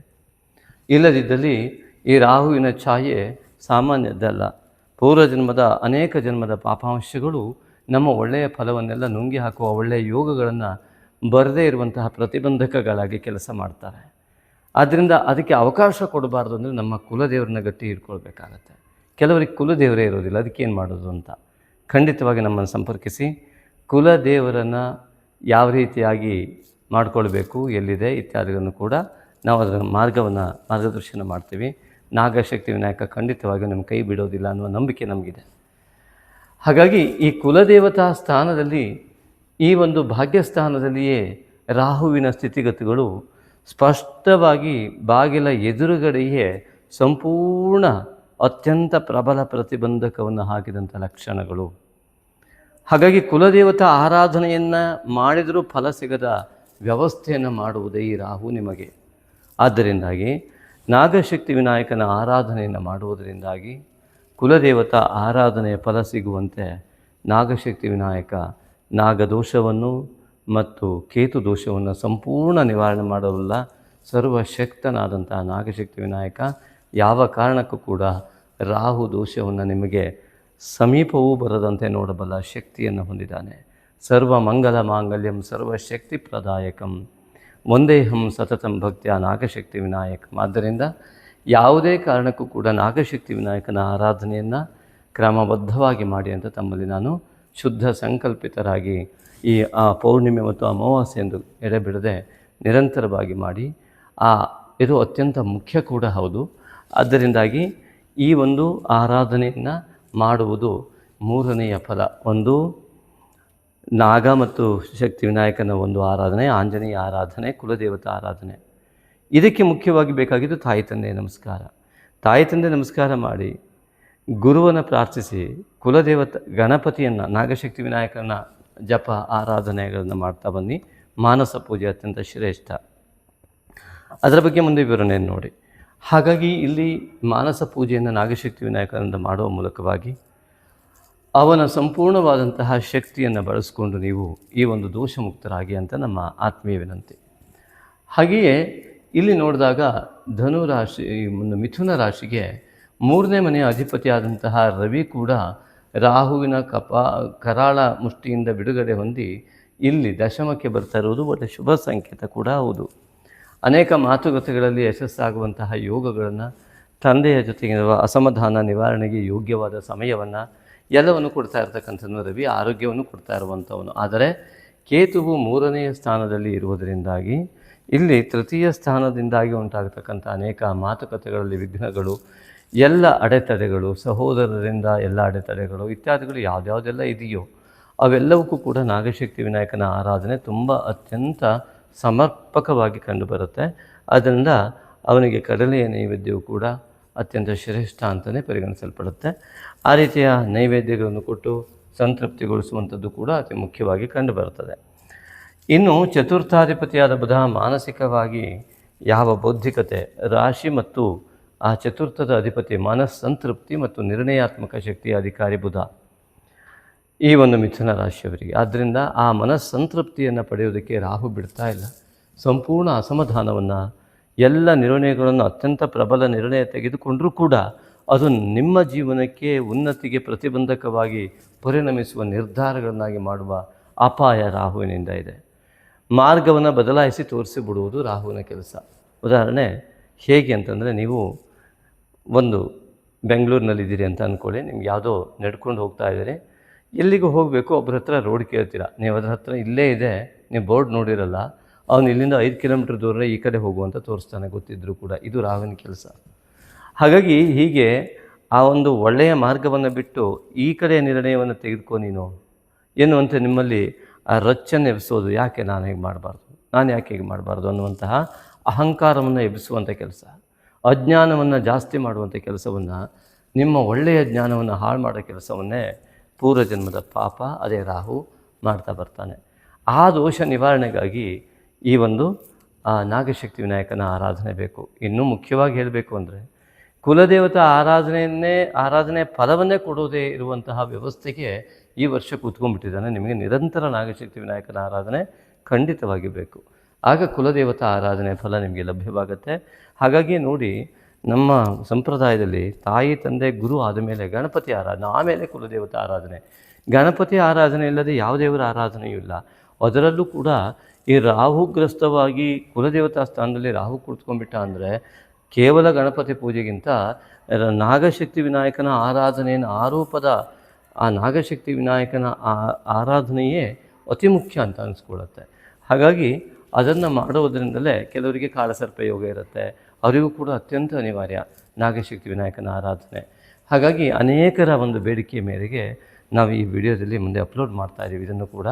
ಇಲ್ಲದಿದ್ದಲ್ಲಿ ಈ ರಾಹುವಿನ ಛಾಯೆ ಸಾಮಾನ್ಯದ್ದಲ್ಲ. ಪೂರ್ವಜನ್ಮದ ಅನೇಕ ಜನ್ಮದ ಪಾಪಾಂಶಗಳು ನಮ್ಮ ಒಳ್ಳೆಯ ಫಲವನ್ನೆಲ್ಲ ನುಂಗಿ ಹಾಕುವ ಒಳ್ಳೆಯ ಯೋಗಗಳನ್ನು ಬರದೇ ಇರುವಂತಹ ಪ್ರತಿಬಂಧಕಗಳಾಗಿ ಕೆಲಸ ಮಾಡ್ತಾರೆ. ಆದ್ದರಿಂದ ಅದಕ್ಕೆ ಅವಕಾಶ ಕೊಡಬಾರ್ದು ಅಂದರೆ ನಮ್ಮ ಕುಲದೇವರನ್ನ ಗಟ್ಟಿ ಹಿಡ್ಕೊಳ್ಬೇಕಾಗತ್ತೆ. ಕೆಲವರಿಗೆ ಕುಲದೇವರೇ ಇರೋದಿಲ್ಲ, ಅದಕ್ಕೇನು ಮಾಡೋದು ಅಂತ ಖಂಡಿತವಾಗಿ ನಮ್ಮನ್ನು ಸಂಪರ್ಕಿಸಿ ಕುಲದೇವರನ್ನು ಯಾವ ರೀತಿಯಾಗಿ ಮಾಡಿಕೊಳ್ಬೇಕು, ಎಲ್ಲಿದೆ ಇತ್ಯಾದಿಗಳನ್ನು ಕೂಡ ನಾವು ಅದರ ಮಾರ್ಗದರ್ಶನ ಮಾಡ್ತೀವಿ. ನಾಗಶಕ್ತಿ ವಿನಾಯಕ ಖಂಡಿತವಾಗಿ ನಮ್ಮ ಕೈ ಬಿಡೋದಿಲ್ಲ ಅನ್ನುವ ನಂಬಿಕೆ ನಮಗಿದೆ. ಹಾಗಾಗಿ ಈ ಕುಲದೇವತಾ ಸ್ಥಾನದಲ್ಲಿ, ಈ ಒಂದು ಭಾಗ್ಯಸ್ಥಾನದಲ್ಲಿಯೇ ರಾಹುವಿನ ಸ್ಥಿತಿಗತಿಗಳು ಸ್ಪಷ್ಟವಾಗಿ ಬಾಗಿಲ ಎದುರುಗಡೆಯೇ ಸಂಪೂರ್ಣ ಅತ್ಯಂತ ಪ್ರಬಲ ಪ್ರತಿಬಂಧಕವನ್ನು ಹಾಕಿದಂಥ ಲಕ್ಷಣಗಳು. ಹಾಗಾಗಿ ಕುಲದೇವತಾ ಆರಾಧನೆಯನ್ನು ಮಾಡಿದರೂ ಫಲ ಸಿಗದ ವ್ಯವಸ್ಥೆಯನ್ನು ಮಾಡುವುದೇ ಈ ರಾಹು ನಿಮಗೆ. ಆದ್ದರಿಂದಾಗಿ ನಾಗಶಕ್ತಿ ವಿನಾಯಕನ ಆರಾಧನೆಯನ್ನು ಮಾಡುವುದರಿಂದಾಗಿ ಕುಲದೇವತಾ ಆರಾಧನೆಯ ಫಲ ಸಿಗುವಂತೆ ನಾಗಶಕ್ತಿ ವಿನಾಯಕ ನಾಗದೋಷವನ್ನು ಮತ್ತು ಕೇತು ದೋಷವನ್ನು ಸಂಪೂರ್ಣ ನಿವಾರಣೆ ಮಾಡಬಲ್ಲ ಸರ್ವಶಕ್ತನಾದಂಥ ನಾಗಶಕ್ತಿ ವಿನಾಯಕ ಯಾವ ಕಾರಣಕ್ಕೂ ಕೂಡ ರಾಹು ದೋಷವನ್ನು ನಿಮಗೆ ಸಮೀಪವೂ ಬರದಂತೆ ನೋಡಬಲ್ಲ ಶಕ್ತಿಯನ್ನು ಹೊಂದಿದ್ದಾನೆ. ಸರ್ವ ಮಂಗಲ ಮಾಂಗಲ್ಯಂ ಸರ್ವಶಕ್ತಿ ಪ್ರದಾಯಕಂ ಒಂದೇಹಂ ಸತತಂ ಭಕ್ತಿಯ ನಾಗಶಕ್ತಿ ವಿನಾಯಕ. ಆದ್ದರಿಂದ ಯಾವುದೇ ಕಾರಣಕ್ಕೂ ಕೂಡ ನಾಗಶಕ್ತಿ ವಿನಾಯಕನ ಆರಾಧನೆಯನ್ನು ಕ್ರಮಬದ್ಧವಾಗಿ ಮಾಡಿ ಅಂತ ತಮ್ಮಲ್ಲಿ ನಾನು ಶುದ್ಧ ಸಂಕಲ್ಪಿತರಾಗಿ ಈ ಪೌರ್ಣಿಮೆ ಮತ್ತು ಅಮಾವಾಸ್ಯೆಯೆಂದು ಎಡೆಬಿಡದೆ ನಿರಂತರವಾಗಿ ಮಾಡಿ, ಇದು ಅತ್ಯಂತ ಮುಖ್ಯ ಕೂಡ ಹೌದು. ಆದ್ದರಿಂದಾಗಿ ಈ ಒಂದು ಆರಾಧನೆಯನ್ನು ಮಾಡುವುದು ಮೂರನೆಯ ಫಲ. ಒಂದು ನಾಗ ಮತ್ತು ಶಕ್ತಿ ವಿನಾಯಕನ ಒಂದು ಆರಾಧನೆ, ಆಂಜನೇಯ ಆರಾಧನೆ, ಕುಲದೇವತಾ ಆರಾಧನೆ. ಇದಕ್ಕೆ ಮುಖ್ಯವಾಗಿ ಬೇಕಾಗಿದ್ದು ತಾಯಿ ತಂದೆ ನಮಸ್ಕಾರ. ತಾಯಿ ತಂದೆ ನಮಸ್ಕಾರ ಮಾಡಿ ಗುರುವನ್ನು ಪ್ರಾರ್ಥಿಸಿ ಕುಲದೇವತ ಗಣಪತಿಯನ್ನು ನಾಗಶಕ್ತಿ ವಿನಾಯಕನ ಜಪ ಆರಾಧನೆಗಳನ್ನು ಮಾಡ್ತಾ ಬನ್ನಿ. ಮಾನಸ ಪೂಜೆ ಅತ್ಯಂತ ಶ್ರೇಷ್ಠ. ಅದರ ಬಗ್ಗೆ ಮುಂದೆ ವಿವರಣೆಯನ್ನು ನೋಡಿ. ಹಾಗಾಗಿ ಇಲ್ಲಿ ಮಾನಸ ಪೂಜೆಯನ್ನು ನಾಗಶಕ್ತಿ ವಿನಾಯಕನಿಂದ ಮಾಡುವ ಮೂಲಕವಾಗಿ ಅವನ ಸಂಪೂರ್ಣವಾದಂತಹ ಶಕ್ತಿಯನ್ನು ಬಳಸಿಕೊಂಡು ನೀವು ಈ ಒಂದು ದೋಷಮುಕ್ತರಾಗಿ ಅಂತ ನಮ್ಮ ಆತ್ಮೀಯ ವಿನಂತಿ. ಹಾಗೆಯೇ ಇಲ್ಲಿ ನೋಡಿದಾಗ ಧನು ರಾಶಿ, ಮಿಥುನ ರಾಶಿಗೆ 3ನೇ ಮನೆಯ ಅಧಿಪತಿಯಾದಂತಹ ರವಿ ಕೂಡ ರಾಹುವಿನ ಕರಾಳ ಮುಷ್ಟಿಯಿಂದ ಬಿಡುಗಡೆ ಹೊಂದಿ ಇಲ್ಲಿ ದಶಮಕ್ಕೆ ಬರ್ತಾ ಇರುವುದು ಒಳ್ಳೆಯ ಶುಭ ಸಂಕೇತ ಕೂಡ ಹೌದು. ಅನೇಕ ಮಾತುಕತೆಗಳಲ್ಲಿ ಯಶಸ್ಸಾಗುವಂತಹ ಯೋಗಗಳನ್ನು, ತಂದೆಯ ಜೊತೆಗಿರುವ ಅಸಮಾಧಾನ ನಿವಾರಣೆಗೆ ಯೋಗ್ಯವಾದ ಸಮಯವನ್ನು ಎಲ್ಲವನ್ನು ಕೊಡ್ತಾ ಇರ್ತಕ್ಕಂಥದ್ದು ರವಿ, ಆರೋಗ್ಯವನ್ನು ಕೊಡ್ತಾ ಇರುವಂಥವನು. ಆದರೆ ಕೇತುವು 3ನೇ ಸ್ಥಾನದಲ್ಲಿ ಇರುವುದರಿಂದಾಗಿ ಇಲ್ಲಿ ತೃತೀಯ ಸ್ಥಾನದಿಂದಾಗಿ ಉಂಟಾಗತಕ್ಕಂಥ ಅನೇಕ ಮಾತುಕತೆಗಳಲ್ಲಿ ವಿಘ್ನಗಳು, ಎಲ್ಲ ಅಡೆತಡೆಗಳು, ಸಹೋದರರಿಂದ ಎಲ್ಲ ಅಡೆತಡೆಗಳು ಇತ್ಯಾದಿಗಳು ಯಾವುದೆಲ್ಲ ಇದೆಯೋ ಅವೆಲ್ಲವಕ್ಕೂ ಕೂಡ ನಾಗಶಕ್ತಿ ವಿನಾಯಕನ ಆರಾಧನೆ ತುಂಬ ಅತ್ಯಂತ ಸಮರ್ಪಕವಾಗಿ ಕಂಡುಬರುತ್ತೆ. ಆದ್ದರಿಂದ ಅವನಿಗೆ ಕಡಲೆಯ ನೈವೇದ್ಯವು ಕೂಡ ಅತ್ಯಂತ ಶ್ರೇಷ್ಠ ಅಂತಲೇ ಪರಿಗಣಿಸಲ್ಪಡುತ್ತೆ. ಆ ರೀತಿಯ ನೈವೇದ್ಯಗಳನ್ನು ಕೊಟ್ಟು ಸಂತೃಪ್ತಿಗೊಳಿಸುವಂಥದ್ದು ಕೂಡ ಅತಿ ಮುಖ್ಯವಾಗಿ ಕಂಡುಬರುತ್ತದೆ. ಇನ್ನು ಚತುರ್ಥಾಧಿಪತಿಯಾದ ಬುಧ ಮಾನಸಿಕವಾಗಿ ಯಾವ ಬೌದ್ಧಿಕತೆ, ರಾಶಿ ಮತ್ತು ಆ ಚತುರ್ಥದ ಅಧಿಪತಿ ಮನಸ್ಸಂತೃಪ್ತಿ ಮತ್ತು ನಿರ್ಣಯಾತ್ಮಕ ಶಕ್ತಿಯ ಅಧಿಕಾರಿ ಬುಧ ಈ ಒಂದು ಮಿಥುನ ರಾಶಿಯವರಿಗೆ. ಆದ್ದರಿಂದ ಆ ಮನಸ್ಸಂತೃಪ್ತಿಯನ್ನು ಪಡೆಯೋದಕ್ಕೆ ರಾಹು ಬಿಡ್ತಾ ಇಲ್ಲ. ಸಂಪೂರ್ಣ ಅಸಮಾಧಾನವನ್ನು, ಎಲ್ಲ ನಿರ್ಣಯಗಳನ್ನು ಅತ್ಯಂತ ಪ್ರಬಲ ನಿರ್ಣಯ ತೆಗೆದುಕೊಂಡರೂ ಕೂಡ ಅದು ನಿಮ್ಮ ಜೀವನಕ್ಕೆ ಉನ್ನತಿಗೆ ಪ್ರತಿಬಂಧಕವಾಗಿ ಪರಿಣಮಿಸುವ ನಿರ್ಧಾರಗಳನ್ನಾಗಿ ಮಾಡುವ ಅಪಾಯ ರಾಹುವಿನಿಂದ ಇದೆ. ಮಾರ್ಗವನ್ನು ಬದಲಾಯಿಸಿ ತೋರಿಸಿಬಿಡುವುದು ರಾಹುವಿನ ಕೆಲಸ. ಉದಾಹರಣೆ ಹೇಗೆ ಅಂತಂದರೆ, ನೀವು ಒಂದು ಬೆಂಗಳೂರಿನಲ್ಲಿದ್ದೀರಿ ಅಂತ ಅಂದ್ಕೊಳ್ಳಿ. ನಿಮ್ಗೆ ಯಾವುದೋ ನಡ್ಕೊಂಡು ಹೋಗ್ತಾ ಇದ್ದೀರಿ, ಎಲ್ಲಿಗೂ ಹೋಗಬೇಕು, ಒಬ್ಬರ ಹತ್ರ ರೋಡ್ ಕೇಳ್ತೀರಾ. ನೀವು ಅದ್ರ ಹತ್ರ ಇಲ್ಲೇ ಇದೆ, ನೀವು ಬೋರ್ಡ್ ನೋಡಿರಲ್ಲ, ಅವನು ಇಲ್ಲಿಂದ 5 ಕಿಲೋಮೀಟ್ರ್ ದೂರ ಈ ಕಡೆ ಹೋಗುವಂತ ತೋರಿಸ್ತಾನೆ ಗೊತ್ತಿದ್ದರೂ ಕೂಡ. ಇದು ರಾಹುವಿನ ಕೆಲಸ. ಹಾಗಾಗಿ ಹೀಗೆ ಆ ಒಂದು ಒಳ್ಳೆಯ ಮಾರ್ಗವನ್ನು ಬಿಟ್ಟು ಈ ಕಡೆಯ ನಿರ್ಣಯವನ್ನು ತೆಗೆದುಕೊ ನೀನು ಎನ್ನುವಂತೆ ನಿಮ್ಮಲ್ಲಿ ಆ ರಚ್ಚನ್ನು ಎಬ್ಬಿಸೋದು. ಯಾಕೆ ನಾನು ಹೇಗೆ ಮಾಡಬಾರ್ದು, ನಾನು ಯಾಕೆ ಹೇಗೆ ಮಾಡಬಾರ್ದು ಅನ್ನುವಂತಹ ಅಹಂಕಾರವನ್ನು ಎಬ್ಬಿಸುವಂಥ ಕೆಲಸ, ಅಜ್ಞಾನವನ್ನು ಜಾಸ್ತಿ ಮಾಡುವಂಥ ಕೆಲಸವನ್ನು, ನಿಮ್ಮ ಒಳ್ಳೆಯ ಜ್ಞಾನವನ್ನು ಹಾಳು ಮಾಡೋ ಕೆಲಸವನ್ನೇ ಪೂರ್ವಜನ್ಮದ ಪಾಪ ಅದೇ ರಾಹು ಮಾಡ್ತಾ ಬರ್ತಾನೆ. ಆ ದೋಷ ನಿವಾರಣೆಗಾಗಿ ಈ ಒಂದು ನಾಗಶಕ್ತಿ ವಿನಾಯಕನ ಆರಾಧನೆ ಬೇಕು. ಇನ್ನೂ ಮುಖ್ಯವಾಗಿ ಹೇಳಬೇಕು ಅಂದರೆ, ಕುಲದೇವತಾ ಆರಾಧನೆಯ ಫಲವನ್ನೇ ಕೊಡೋದೇ ಇರುವಂತಹ ವ್ಯವಸ್ಥೆಗೆ ಈ ವರ್ಷ ಕೂತ್ಕೊಂಡ್ಬಿಟ್ಟಿದ್ದಾನೆ. ನಿಮಗೆ ನಿರಂತರ ನಾಗಶಕ್ತಿ ವಿನಾಯಕನ ಆರಾಧನೆ ಖಂಡಿತವಾಗಿ ಬೇಕು. ಆಗ ಕುಲದೇವತಾ ಆರಾಧನೆಯ ಫಲ ನಿಮಗೆ ಲಭ್ಯವಾಗುತ್ತೆ. ಹಾಗಾಗಿ ನೋಡಿ, ನಮ್ಮ ಸಂಪ್ರದಾಯದಲ್ಲಿ ತಾಯಿ ತಂದೆ ಗುರು ಆದಮೇಲೆ ಗಣಪತಿ ಆರಾಧನೆ, ಆಮೇಲೆ ಕುಲದೇವತಾ ಆರಾಧನೆ. ಗಣಪತಿ ಆರಾಧನೆ ಇಲ್ಲದೆ ಯಾವ ದೇವರ ಆರಾಧನೆಯೂ ಇಲ್ಲ. ಅದರಲ್ಲೂ ಕೂಡ ಈ ರಾಹುಗ್ರಸ್ತವಾಗಿ ಕುಲದೇವತಾ ಸ್ಥಾನದಲ್ಲಿ ರಾಹು ಕುಳಿತುಕೊಂಡ್ಬಿಟ್ಟ ಅಂದರೆ ಕೇವಲ ಗಣಪತಿ ಪೂಜೆಗಿಂತ ನಾಗಶಕ್ತಿ ವಿನಾಯಕನ ಆರಾಧನೆಯನ್ನು ಆರೋಪದ ಆ ನಾಗಶಕ್ತಿ ವಿನಾಯಕನ ಆರಾಧನೆಯೇ ಅತಿ ಮುಖ್ಯ ಅಂತ ಅನಿಸ್ಕೊಳ್ಳುತ್ತೆ. ಹಾಗಾಗಿ ಅದನ್ನು ಮಾಡೋದರಿಂದಲೇ ಕೆಲವರಿಗೆ ಕಾಳಸರ್ಪ ಯೋಗ ಇರುತ್ತೆ, ಅವರಿಗೂ ಕೂಡ ಅತ್ಯಂತ ಅನಿವಾರ್ಯ ನಾಗಶಕ್ತಿ ವಿನಾಯಕನ ಆರಾಧನೆ. ಹಾಗಾಗಿ ಅನೇಕರ ಒಂದು ಬೇಡಿಕೆಯ ಮೇರೆಗೆ ನಾವು ಈ ವಿಡಿಯೋದಲ್ಲಿ ಮುಂದೆ ಅಪ್ಲೋಡ್ ಮಾಡ್ತಾಯಿದ್ದೀವಿ. ಇದನ್ನು ಕೂಡ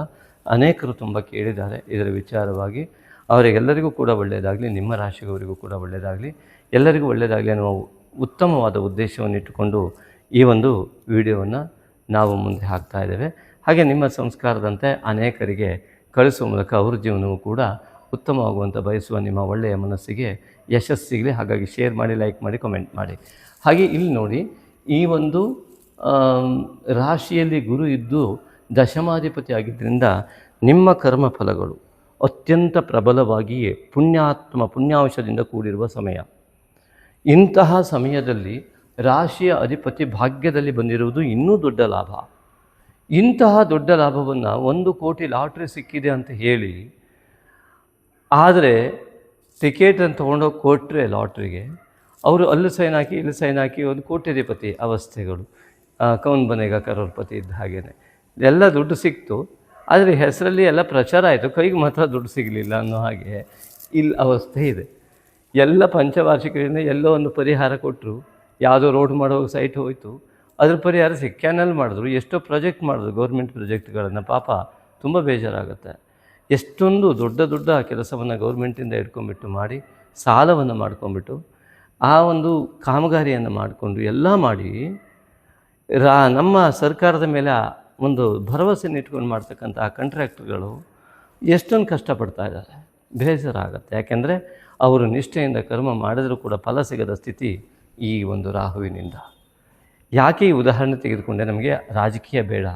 ಅನೇಕರು ತುಂಬ ಕೇಳಿದ್ದಾರೆ. ಇದರ ವಿಚಾರವಾಗಿ ಅವರಿಗೆಲ್ಲರಿಗೂ ಕೂಡ ಒಳ್ಳೆಯದಾಗಲಿ, ನಿಮ್ಮ ರಾಶಿಯವರಿಗೂ ಕೂಡ ಒಳ್ಳೆಯದಾಗಲಿ, ಎಲ್ಲರಿಗೂ ಒಳ್ಳೆಯದಾಗಲಿ ಅನ್ನುವ ಉತ್ತಮವಾದ ಉದ್ದೇಶವನ್ನು ಇಟ್ಟುಕೊಂಡು ಈ ಒಂದು ವಿಡಿಯೋವನ್ನು ನಾವು ಮುಂದೆ ಹಾಕ್ತಾ ಇದ್ದೇವೆ. ಹಾಗೆ ನಿಮ್ಮ ಸಂಸ್ಕಾರದಂತೆ ಅನೇಕರಿಗೆ ಕಳಿಸುವ ಮೂಲಕ ಅವ್ರ ಜೀವನವೂ ಕೂಡ ಉತ್ತಮವಾಗುವಂಥ ಬಯಸುವ ನಿಮ್ಮ ಒಳ್ಳೆಯ ಮನಸ್ಸಿಗೆ ಯಶಸ್ಸು ಸಿಗಲಿ. ಹಾಗಾಗಿ ಶೇರ್ ಮಾಡಿ, ಲೈಕ್ ಮಾಡಿ, ಕಮೆಂಟ್ ಮಾಡಿ. ಹಾಗೆ ಇಲ್ಲಿ ನೋಡಿ, ಈ ಒಂದು ರಾಶಿಯಲ್ಲಿ ಗುರು ಇದ್ದು ದಶಮಾಧಿಪತಿ ಆಗಿದ್ದರಿಂದ ನಿಮ್ಮ ಕರ್ಮ ಫಲಗಳು ಅತ್ಯಂತ ಪ್ರಬಲವಾಗಿಯೇ ಪುಣ್ಯಾಂಶದಿಂದ ಕೂಡಿರುವ ಸಮಯ. ಇಂತಹ ಸಮಯದಲ್ಲಿ ರಾಶಿಯ ಅಧಿಪತಿ ಭಾಗ್ಯದಲ್ಲಿ ಬಂದಿರುವುದು ಇನ್ನೂ ದೊಡ್ಡ ಲಾಭ. ಇಂತಹ ದೊಡ್ಡ ಲಾಭವನ್ನು 1 ಕೋಟಿ ಲಾಟ್ರಿ ಸಿಕ್ಕಿದೆ ಅಂತ ಹೇಳಿ, ಆದರೆ ಟಿಕೆಟನ್ನು ತೊಗೊಂಡೋಗಿ ಕೊಟ್ಟರೆ ಲಾಟ್ರಿಗೆ, ಅವರು ಅಲ್ಲಿ ಸೈನ್ ಹಾಕಿ ಇಲ್ಲಿ ಸೈನ್ ಹಾಕಿ 1 ಕೋಟ್ಯಧಿಪತಿ ಅವಸ್ಥೆಗಳು. ಕೌನ್ ಬನೇಗ ಕರೋಡ್ಪತಿ ಇದ್ದ ಹಾಗೇನೆ ಎಲ್ಲ ದುಡ್ಡು ಸಿಕ್ತು, ಆದರೆ ಹೆಸರಲ್ಲಿ ಎಲ್ಲ ಪ್ರಚಾರ ಆಯಿತು, ಕೈಗೆ ಮಾತ್ರ ದುಡ್ಡು ಸಿಗಲಿಲ್ಲ ಅನ್ನೋ ಹಾಗೆ ಇಲ್ಲಿ ಅವಸ್ಥೆ ಇದೆ. ಎಲ್ಲ ಪಂಚವಾರ್ಷಿಕರಿಂದ ಎಲ್ಲೋ ಒಂದು ಪರಿಹಾರ ಕೊಟ್ಟರು, ಯಾವುದೋ ರೋಡ್ ಮಾಡೋ ಸೈಟ್ ಹೋಯಿತು, ಅದ್ರ ಪರಿಹಾರ ಕ್ಯಾನಲ್ ಮಾಡಿದ್ರು, ಎಷ್ಟೋ ಪ್ರಾಜೆಕ್ಟ್ ಮಾಡಿದ್ರು, ಗೌರ್ಮೆಂಟ್ ಪ್ರಾಜೆಕ್ಟ್ಗಳನ್ನು. ಪಾಪ ತುಂಬ ಬೇಜಾರಾಗುತ್ತೆ. ಎಷ್ಟೊಂದು ದೊಡ್ಡ ಕೆಲಸವನ್ನು ಗೌರ್ಮೆಂಟಿಂದ ಇಟ್ಕೊಂಡ್ಬಿಟ್ಟು ಮಾಡಿ, ಸಾಲವನ್ನು ಮಾಡ್ಕೊಂಡ್ಬಿಟ್ಟು ಆ ಒಂದು ಕಾಮಗಾರಿಯನ್ನು ಮಾಡಿಕೊಂಡು ಎಲ್ಲ ಮಾಡಿ ನಮ್ಮ ಸರ್ಕಾರದ ಮೇಲೆ ಒಂದು ಭರವಸೆಯನ್ನು ಇಟ್ಕೊಂಡು ಮಾಡ್ತಕ್ಕಂಥ ಆ ಕಾಂಟ್ರಾಕ್ಟ್ರುಗಳು ಎಷ್ಟೊಂದು ಕಷ್ಟಪಡ್ತಾ ಇದ್ದಾರೆ. ಬೇಸರಾಗುತ್ತೆ. ಯಾಕೆಂದರೆ ಅವರು ನಿಷ್ಠೆಯಿಂದ ಕರ್ಮ ಮಾಡಿದರೂ ಕೂಡ ಫಲ ಸಿಗದ ಸ್ಥಿತಿ ಈ ಒಂದು ರಾಹುವಿನಿಂದ. ಯಾಕೆ ಈ ಉದಾಹರಣೆ ತೆಗೆದುಕೊಂಡೆ, ನಮಗೆ ರಾಜಕೀಯ ಬೇಡ,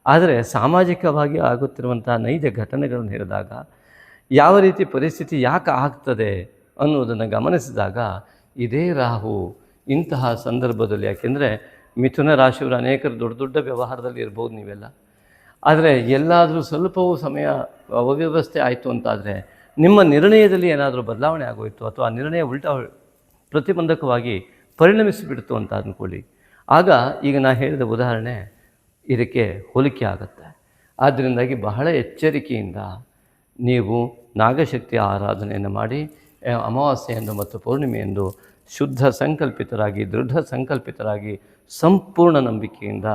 ಆದರೆ ಸಾಮಾಜಿಕವಾಗಿ ಆಗುತ್ತಿರುವಂಥ ನೈಜ ಘಟನೆಗಳನ್ನು ಹೇಳಿದಾಗ ಯಾವ ರೀತಿ ಪರಿಸ್ಥಿತಿ ಯಾಕೆ ಆಗ್ತದೆ ಅನ್ನೋದನ್ನು ಗಮನಿಸಿದಾಗ ಇದೇ ರಾಹು ಇಂತಹ ಸಂದರ್ಭದಲ್ಲಿ. ಯಾಕೆಂದರೆ ಮಿಥುನ ರಾಶಿಯವರು ಅನೇಕರು ದೊಡ್ಡ ವ್ಯವಹಾರದಲ್ಲಿ ಇರ್ಬೋದು ನೀವೆಲ್ಲ, ಆದರೆ ಎಲ್ಲಾದರೂ ಸ್ವಲ್ಪವೂ ಸಮಯ ಅವ್ಯವಸ್ಥೆ ಆಯಿತು ಅಂತಾದರೆ, ನಿಮ್ಮ ನಿರ್ಣಯದಲ್ಲಿ ಏನಾದರೂ ಬದಲಾವಣೆ ಆಗೋಯಿತು ಅಥವಾ ಆ ನಿರ್ಣಯ ಉಲ್ಟಾ ಪ್ರತಿಬಂಧಕವಾಗಿ ಪರಿಣಮಿಸಿಬಿಡ್ತು ಅಂತ ಅಂದ್ಕೊಳ್ಳಿ, ಆಗ ಈಗ ನಾನು ಹೇಳಿದ ಉದಾಹರಣೆ ಇದಕ್ಕೆ ಹೋಲಿಕೆ ಆಗುತ್ತೆ. ಆದ್ದರಿಂದಾಗಿ ಬಹಳ ಎಚ್ಚರಿಕೆಯಿಂದ ನೀವು ನಾಗಶಕ್ತಿಯ ಆರಾಧನೆಯನ್ನು ಮಾಡಿ, ಅಮಾವಾಸ್ಯೆಯಂದು ಮತ್ತು ಪೌರ್ಣಿಮೆಯಂದು ಶುದ್ಧ ಸಂಕಲ್ಪಿತರಾಗಿ, ದೃಢ ಸಂಕಲ್ಪಿತರಾಗಿ, ಸಂಪೂರ್ಣ ನಂಬಿಕೆಯಿಂದ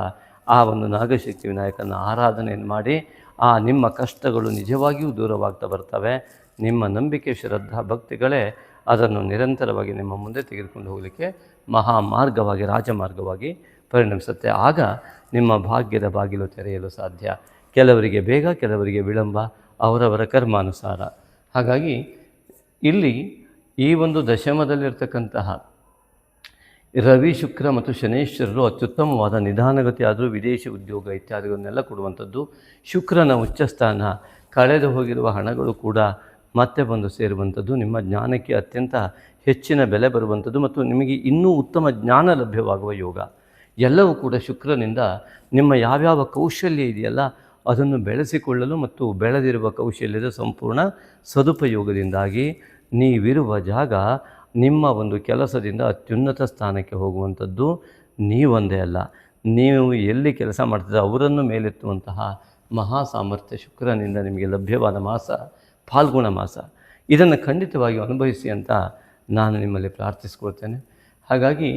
ಆ ಒಂದು ನಾಗಶಕ್ತಿ ವಿನಾಯಕನ ಆರಾಧನೆಯನ್ನು ಮಾಡಿ, ಆ ನಿಮ್ಮ ಕಷ್ಟಗಳು ನಿಜವಾಗಿಯೂ ದೂರವಾಗ್ತಾ ಬರ್ತವೆ. ನಿಮ್ಮ ನಂಬಿಕೆ, ಶ್ರದ್ಧಾ, ಭಕ್ತಿಗಳೇ ಅದನ್ನು ನಿರಂತರವಾಗಿ ನಿಮ್ಮ ಮುಂದೆ ತೆಗೆದುಕೊಂಡು ಹೋಗಲಿಕ್ಕೆ ಮಹಾಮಾರ್ಗವಾಗಿ, ರಾಜಮಾರ್ಗವಾಗಿ ಪರಿಣಮಿಸುತ್ತೆ. ಆಗ ನಿಮ್ಮ ಭಾಗ್ಯದ ಬಾಗಿಲು ತೆರೆಯಲು ಸಾಧ್ಯ. ಕೆಲವರಿಗೆ ಬೇಗ, ಕೆಲವರಿಗೆ ವಿಳಂಬ, ಅವರವರ ಕರ್ಮಾನುಸಾರ. ಹಾಗಾಗಿ ಇಲ್ಲಿ ಈ ಒಂದು ದಶಮದಲ್ಲಿರ್ತಕ್ಕಂತಹ ರವಿ, ಶುಕ್ರ ಮತ್ತು ಶನೇಶ್ವರರು ಅತ್ಯುತ್ತಮವಾದ ನಿಧಾನಗತಿ ಆದರೂ ವಿದೇಶಿ ಉದ್ಯೋಗ ಇತ್ಯಾದಿಗಳನ್ನೆಲ್ಲ ಕೊಡುವಂಥದ್ದು. ಶುಕ್ರನ ಉಚ್ಚಸ್ಥಾನ, ಕಳೆದು ಹೋಗಿರುವ ಹಣಗಳು ಕೂಡ ಮತ್ತೆ ಬಂದು ಸೇರುವಂಥದ್ದು, ನಿಮ್ಮ ಜ್ಞಾನಕ್ಕೆ ಅತ್ಯಂತ ಹೆಚ್ಚಿನ ಬೆಲೆ ಬರುವಂಥದ್ದು ಮತ್ತು ನಿಮಗೆ ಇನ್ನೂ ಉತ್ತಮ ಜ್ಞಾನ ಲಭ್ಯವಾಗುವ ಯೋಗ. ಎಲ್ಲವೂ ಕೂಡ ಶುಕ್ರನಿಂದ ನಿಮ್ಮ ಯಾವ್ಯಾವ ಕೌಶಲ್ಯ ಇದೆಯಲ್ಲ ಅದನ್ನು ಬೆಳೆಸಿಕೊಳ್ಳಲು ಮತ್ತು ಬೆಳೆದಿರುವ ಕೌಶಲ್ಯದ ಸಂಪೂರ್ಣ ಸದುಪಯೋಗದಿಂದಾಗಿ ನೀವಿರುವ ಜಾಗ ನಿಮ್ಮ ಒಂದು ಕೆಲಸದಿಂದ ಅತ್ಯುನ್ನತ ಸ್ಥಾನಕ್ಕೆ ಹೋಗುವಂಥದ್ದು. ನೀವೊಂದೇ ಅಲ್ಲ, ನೀವು ಎಲ್ಲಿ ಕೆಲಸ ಮಾಡ್ತಿದ್ದರೆ ಅವರನ್ನು ಮೇಲೆತ್ತುವಂತಹ ಮಹಾ ಸಾಮರ್ಥ್ಯ ಶುಕ್ರನಿಂದ ನಿಮಗೆ ಲಭ್ಯವಾದ ಮಾಸ ಫಾಲ್ಗುಣ ಮಾಸ. ಇದನ್ನು ಖಂಡಿತವಾಗಿ ಅನುಭವಿಸಿ ಅಂತ ನಾನು ನಿಮ್ಮಲ್ಲಿ ಪ್ರಾರ್ಥಿಸ್ಕೊಳ್ತೇನೆ. ಹಾಗಾಗಿ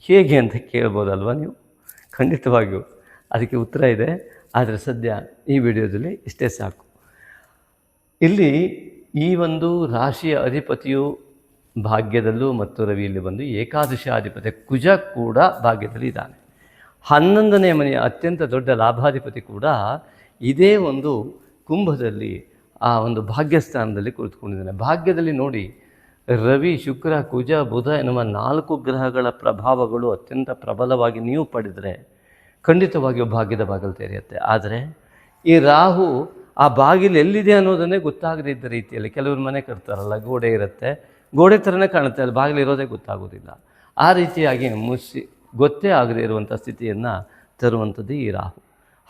ಹೇಗೆ ಅಂತ ಕೇಳ್ಬೋದಲ್ವ ನೀವು? ಖಂಡಿತವಾಗಿಯೂ ಅದಕ್ಕೆ ಉತ್ತರ ಇದೆ. ಆದರೆ ಸದ್ಯ ಈ ವಿಡಿಯೋದಲ್ಲಿ ಇಷ್ಟೇ ಸಾಕು. ಇಲ್ಲಿ ಈ ಒಂದು ರಾಶಿಯ ಅಧಿಪತಿಯು ಭಾಗ್ಯದಲ್ಲೂ ಮತ್ತು ರವಿಯಲ್ಲಿ ಬಂದು ಏಕಾದಶ ಅಧಿಪತಿ ಕುಜ ಕೂಡ ಭಾಗ್ಯದಲ್ಲಿ ಇದ್ದಾನೆ. 11ನೇ ಮನೆಯ ಅತ್ಯಂತ ದೊಡ್ಡ ಲಾಭಾಧಿಪತಿ ಕೂಡ ಇದೇ ಒಂದು ಕುಂಭದಲ್ಲಿ ಆ ಒಂದು ಭಾಗ್ಯಸ್ಥಾನದಲ್ಲಿ ಕುಳಿತುಕೊಂಡಿದ್ದಾನೆ. ಭಾಗ್ಯದಲ್ಲಿ ನೋಡಿ, ರವಿ, ಶುಕ್ರ, ಕುಜ, ಬುಧ ಎನ್ನುವ 4 ಗ್ರಹಗಳ ಪ್ರಭಾವಗಳು ಅತ್ಯಂತ ಪ್ರಬಲವಾಗಿ ನೀವು ಪಡೆದರೆ ಖಂಡಿತವಾಗಿಯೂ ಭಾಗ್ಯದ ಬಾಗಿಲು ತೆರೆಯುತ್ತೆ. ಆದರೆ ಈ ರಾಹು ಆ ಬಾಗಿಲು ಎಲ್ಲಿದೆ ಅನ್ನೋದನ್ನೇ ಗೊತ್ತಾಗದೇ ಇದ್ದ ರೀತಿಯಲ್ಲಿ, ಕೆಲವರು ಮನೆ ಕಟ್ತಾರಲ್ಲ, ಗೋಡೆ ಇರುತ್ತೆ, ಗೋಡೆ ಥರನೇ ಕಾಣುತ್ತೆ, ಅಲ್ಲಿ ಬಾಗಿಲು ಇರೋದೇ ಗೊತ್ತಾಗೋದಿಲ್ಲ. ಆ ರೀತಿಯಾಗಿ ಗೊತ್ತೇ ಆಗದೇ ಇರುವಂಥ ಸ್ಥಿತಿಯನ್ನು ತರುವಂಥದ್ದು ಈ ರಾಹು.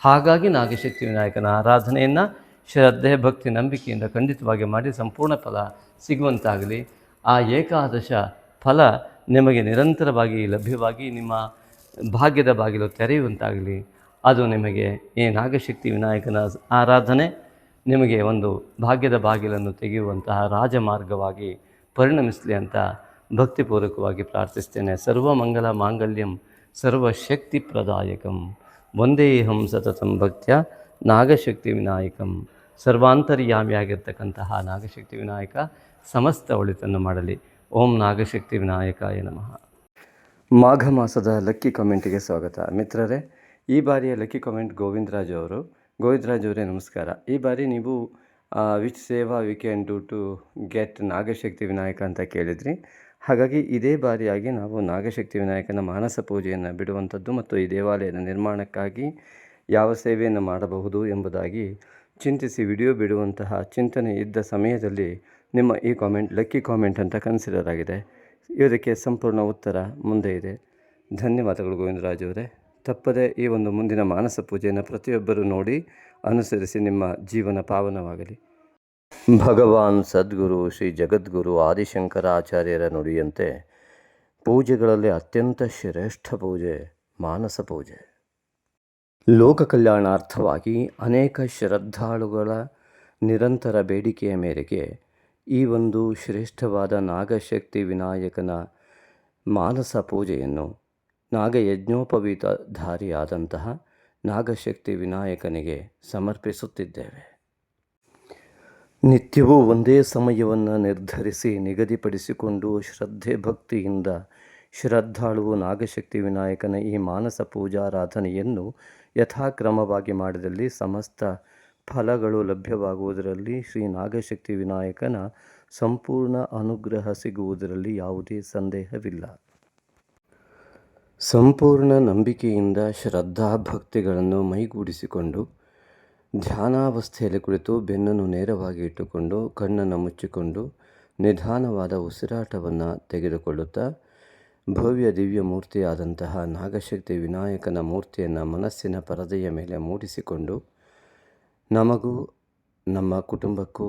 ಹಾಗಾಗಿ ನಾಗಶಕ್ತಿ ವಿನಾಯಕನ ಆರಾಧನೆಯನ್ನು ಶ್ರದ್ಧೆ, ಭಕ್ತಿ, ನಂಬಿಕೆಯಿಂದ ಖಂಡಿತವಾಗಿ ಮಾಡಿ ಸಂಪೂರ್ಣ ಫಲ ಸಿಗುವಂತಾಗಲಿ. ಆ ಏಕಾದಶ ಫಲ ನಿಮಗೆ ನಿರಂತರವಾಗಿ ಲಭ್ಯವಾಗಿ ನಿಮ್ಮ ಭಾಗ್ಯದ ಬಾಗಿಲು ತೆರೆಯುವಂತಾಗಲಿ. ಅದು ನಿಮಗೆ ಈ ನಾಗಶಕ್ತಿ ವಿನಾಯಕನ ಆರಾಧನೆ ನಿಮಗೆ ಒಂದು ಭಾಗ್ಯದ ಬಾಗಿಲನ್ನು ತೆಗೆಯುವಂತಹ ರಾಜಮಾರ್ಗವಾಗಿ ಪರಿಣಮಿಸಲಿ ಅಂತ ಭಕ್ತಿಪೂರ್ವಕವಾಗಿ ಪ್ರಾರ್ಥಿಸ್ತೇನೆ. ಸರ್ವಮಂಗಲ ಮಾಂಗಲ್ಯಂ ಸರ್ವಶಕ್ತಿ ಪ್ರದಾಯಕಂ ವಂದೇಹಂ ಸತತಂ ಭಕ್ತ್ಯ ನಾಗಶಕ್ತಿ ವಿನಾಯಕಂ. ಸರ್ವಾಂತರ್ಯಾಮಿಯಾಗಿರ್ತಕ್ಕಂತಹ ನಾಗಶಕ್ತಿ ವಿನಾಯಕ ಸಮಸ್ತ ಒಳಿತನ್ನು ಮಾಡಲಿ. ಓಂ ನಾಗಶಕ್ತಿ ವಿನಾಯಕಾಯ ನಮಃ. ಮಾಘ ಮಾಸದ ಲಕ್ಕಿ ಕಮೆಂಟಿಗೆ ಸ್ವಾಗತ. ಮಿತ್ರರೇ, ಈ ಬಾರಿಯ ಲಕ್ಕಿ ಕಮೆಂಟ್ ಗೋವಿಂದರಾಜ್ ಅವರು. ಗೋವಿಂದರಾಜ್ ಅವರೇ ನಮಸ್ಕಾರ. ಈ ಬಾರಿ ನೀವು ವಿಚ್ ಸೇವಾ we can do to get Nagashakti Vinayaka ಅಂತ ಕೇಳಿದ್ರಿ. ಹಾಗಾಗಿ ಇದೇ ಬಾರಿಯಾಗಿ ನಾವು ನಾಗಶಕ್ತಿ ವಿನಾಯಕನ ಮಾನಸ ಪೂಜೆಯನ್ನು ಬಿಡುವಂಥದ್ದು ಮತ್ತು ಈ ದೇವಾಲಯದ ನಿರ್ಮಾಣಕ್ಕಾಗಿ ಯಾವ ಸೇವೆಯನ್ನು ಮಾಡಬಹುದು ಎಂಬುದಾಗಿ ಚಿಂತಿಸಿ ವಿಡಿಯೋ ಬಿಡುವಂತಹ ಚಿಂತನೆ ಇದ್ದ ಸಮಯದಲ್ಲಿ ನಿಮ್ಮ ಈ ಕಾಮೆಂಟ್ ಲಕ್ಕಿ ಕಾಮೆಂಟ್ ಅಂತ ಕನ್ಸಿಡರ್ ಆಗಿದೆ. ಇದಕ್ಕೆ ಸಂಪೂರ್ಣ ಉತ್ತರ ಮುಂದೆ ಇದೆ. ಧನ್ಯವಾದಗಳು ಗೋವಿಂದರಾಜ್ ಅವರೇ. ತಪ್ಪದೆ ಈ ಒಂದು ಮುಂದಿನ ಮಾನಸ ಪೂಜೆಯನ್ನು ಪ್ರತಿಯೊಬ್ಬರೂ ನೋಡಿ ಅನುಸರಿಸಿ ನಿಮ್ಮ ಜೀವನ ಪಾವನವಾಗಲಿ. ಭಗವಾನ್ ಸದ್ಗುರು ಶ್ರೀ ಜಗದ್ಗುರು ಆದಿಶಂಕರಾಚಾರ್ಯರ ನುಡಿಯಂತೆ ಪೂಜೆಗಳಲ್ಲಿ ಅತ್ಯಂತ ಶ್ರೇಷ್ಠ ಪೂಜೆ ಮಾನಸ ಪೂಜೆ. ಲೋಕ ಕಲ್ಯಾಣಾರ್ಥವಾಗಿ ಅನೇಕ ಶ್ರದ್ಧಾಳುಗಳ ನಿರಂತರ ಬೇಡಿಕೆಯ ಮೇರೆಗೆ ಈ ಒಂದು ಶ್ರೇಷ್ಠವಾದ ನಾಗಶಕ್ತಿ ವಿನಾಯಕನ ಮಾನಸ ಪೂಜೆಯನ್ನು ನಾಗಯಜ್ಞೋಪವೀತಧಾರಿಯಾದಂತಹ ನಾಗಶಕ್ತಿ ವಿನಾಯಕನಿಗೆ ಸಮರ್ಪಿಸುತ್ತಿದ್ದೇವೆ. ನಿತ್ಯವೂ ಒಂದೇ ಸಮಯವನ್ನು ನಿರ್ಧರಿಸಿ ನಿಗದಿಪಡಿಸಿಕೊಂಡು ಶ್ರದ್ಧೆ ಭಕ್ತಿಯಿಂದ ಶ್ರದ್ಧಾಳುವು ನಾಗಶಕ್ತಿ ವಿನಾಯಕನ ಈ ಮಾನಸ ಪೂಜಾರಾಧನೆಯನ್ನು ಯಥಾಕ್ರಮವಾಗಿ ಮಾಡಿದಲ್ಲಿ ಸಮಸ್ತ ಫಲಗಳು ಲಭ್ಯವಾಗುವುದರಲ್ಲಿ, ಶ್ರೀ ನಾಗಶಕ್ತಿ ವಿನಾಯಕನ ಸಂಪೂರ್ಣ ಅನುಗ್ರಹ ಸಿಗುವುದರಲ್ಲಿ ಯಾವುದೇ ಸಂದೇಹವಿಲ್ಲ. ಸಂಪೂರ್ಣ ನಂಬಿಕೆಯಿಂದ ಶ್ರದ್ಧಾ ಭಕ್ತಿಗಳನ್ನು ಮೈಗೂಡಿಸಿಕೊಂಡು ಧ್ಯಾನಾವಸ್ಥೆಯಲ್ಲಿ ಕುಳಿತು ಬೆನ್ನನ್ನು ನೇರವಾಗಿ ಇಟ್ಟುಕೊಂಡು ಕಣ್ಣನ್ನು ಮುಚ್ಚಿಕೊಂಡು ನಿಧಾನವಾದ ಉಸಿರಾಟವನ್ನು ತೆಗೆದುಕೊಳ್ಳುತ್ತಾ ಭವ್ಯ ದಿವ್ಯ ಮೂರ್ತಿಯಾದಂತಹ ನಾಗಶಕ್ತಿ ವಿನಾಯಕನ ಮೂರ್ತಿಯನ್ನು ಮನಸ್ಸಿನ ಪರದೆಯ ಮೇಲೆ ಮೂಡಿಸಿಕೊಂಡು ನಮಗೂ, ನಮ್ಮ ಕುಟುಂಬಕ್ಕೂ,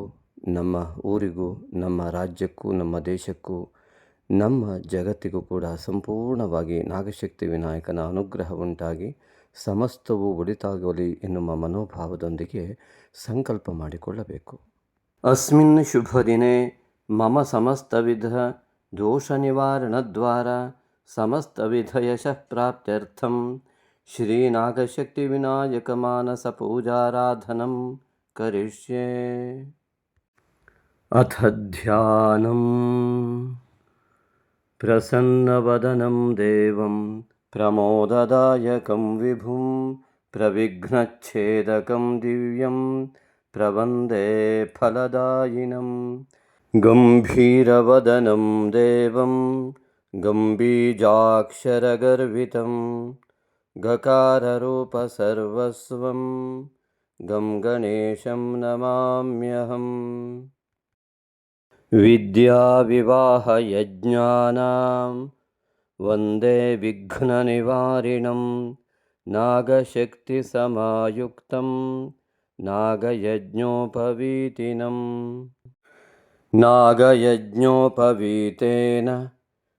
ನಮ್ಮ ಊರಿಗೂ, ನಮ್ಮ ರಾಜ್ಯಕ್ಕೂ, ನಮ್ಮ ದೇಶಕ್ಕೂ, ನಮ್ಮ ಜಗತ್ತಿಗೂ ಕೂಡ ಸಂಪೂರ್ಣವಾಗಿ ನಾಗಶಕ್ತಿ ವಿನಾಯಕನ ಅನುಗ್ರಹ ಉಂಟಾಗಿ ಸಮಸ್ತವೂ ಒಳಿತಾಗಲಿ ಎನ್ನುವ ಮನೋಭಾವದೊಂದಿಗೆ ಸಂಕಲ್ಪ ಮಾಡಿಕೊಳ್ಳಬೇಕು. ಅಸ್ಮಿನ್ ಶುಭ ದಿನೇ ಮಮ ಸಮಸ್ತವಿಧ ದೋಷ ನಿವಾರಣದ್ವಾರ ಸಮಸ್ತವಿಧ ಯಶಃ ಪ್ರಾಪ್ತ್ಯರ್ಥಂ ಶ್ರೀ ನಾಗಶಕ್ತಿ ವಿನಾಯಕ ಮಾನಸ ಪೂಜಾರಾಧನಂ ಕರಿಷ್ಯೆ. ಅಥ ಧ್ಯಾನಂ. ಪ್ರಸನ್ನವದನಂ ದೇವಂ ಪ್ರಮೋದದಾಯಕಂ ವಿಭುಂ ಪ್ರವಿಘ್ನಚ್ಛೇದಕಂ ದಿವ್ಯಂ ಪ್ರವಂದೇ ಫಲದಾಯಿನಂ. ಗಂಭೀರವದನಂ ದೇವಂ ಗಂಬೀಜಾಕ್ಷರಗರ್ವಿತಂ ಗಕಾರರೂಪ ಸರ್ವಸ್ವಂ ಗಂ ಗಣೇಶಂ ನಮಾಮ್ಯಹಂ. विद्याविवाहयज्ञानां वन्दे विघ्ननिवारिणं नागशक्तिसमायुक्तं नागयज्ञोपवीतिनम् नागयज्ञोपवीतेन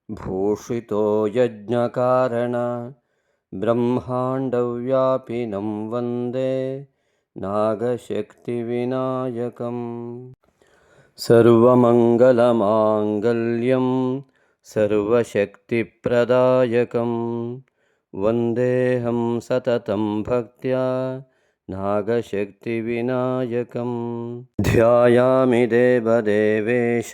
भूषितो यज्ञकारण ब्रह्माण्डव्यापिनं वन्दे नागशक्तिविनायकम् सर्वमङ्गलमाङ्गल्यं सर्वशक्तिप्रदायकं वन्देऽहं सततं भक्त्या नागशक्तिविनायकम् ध्यायामि देवदेवेश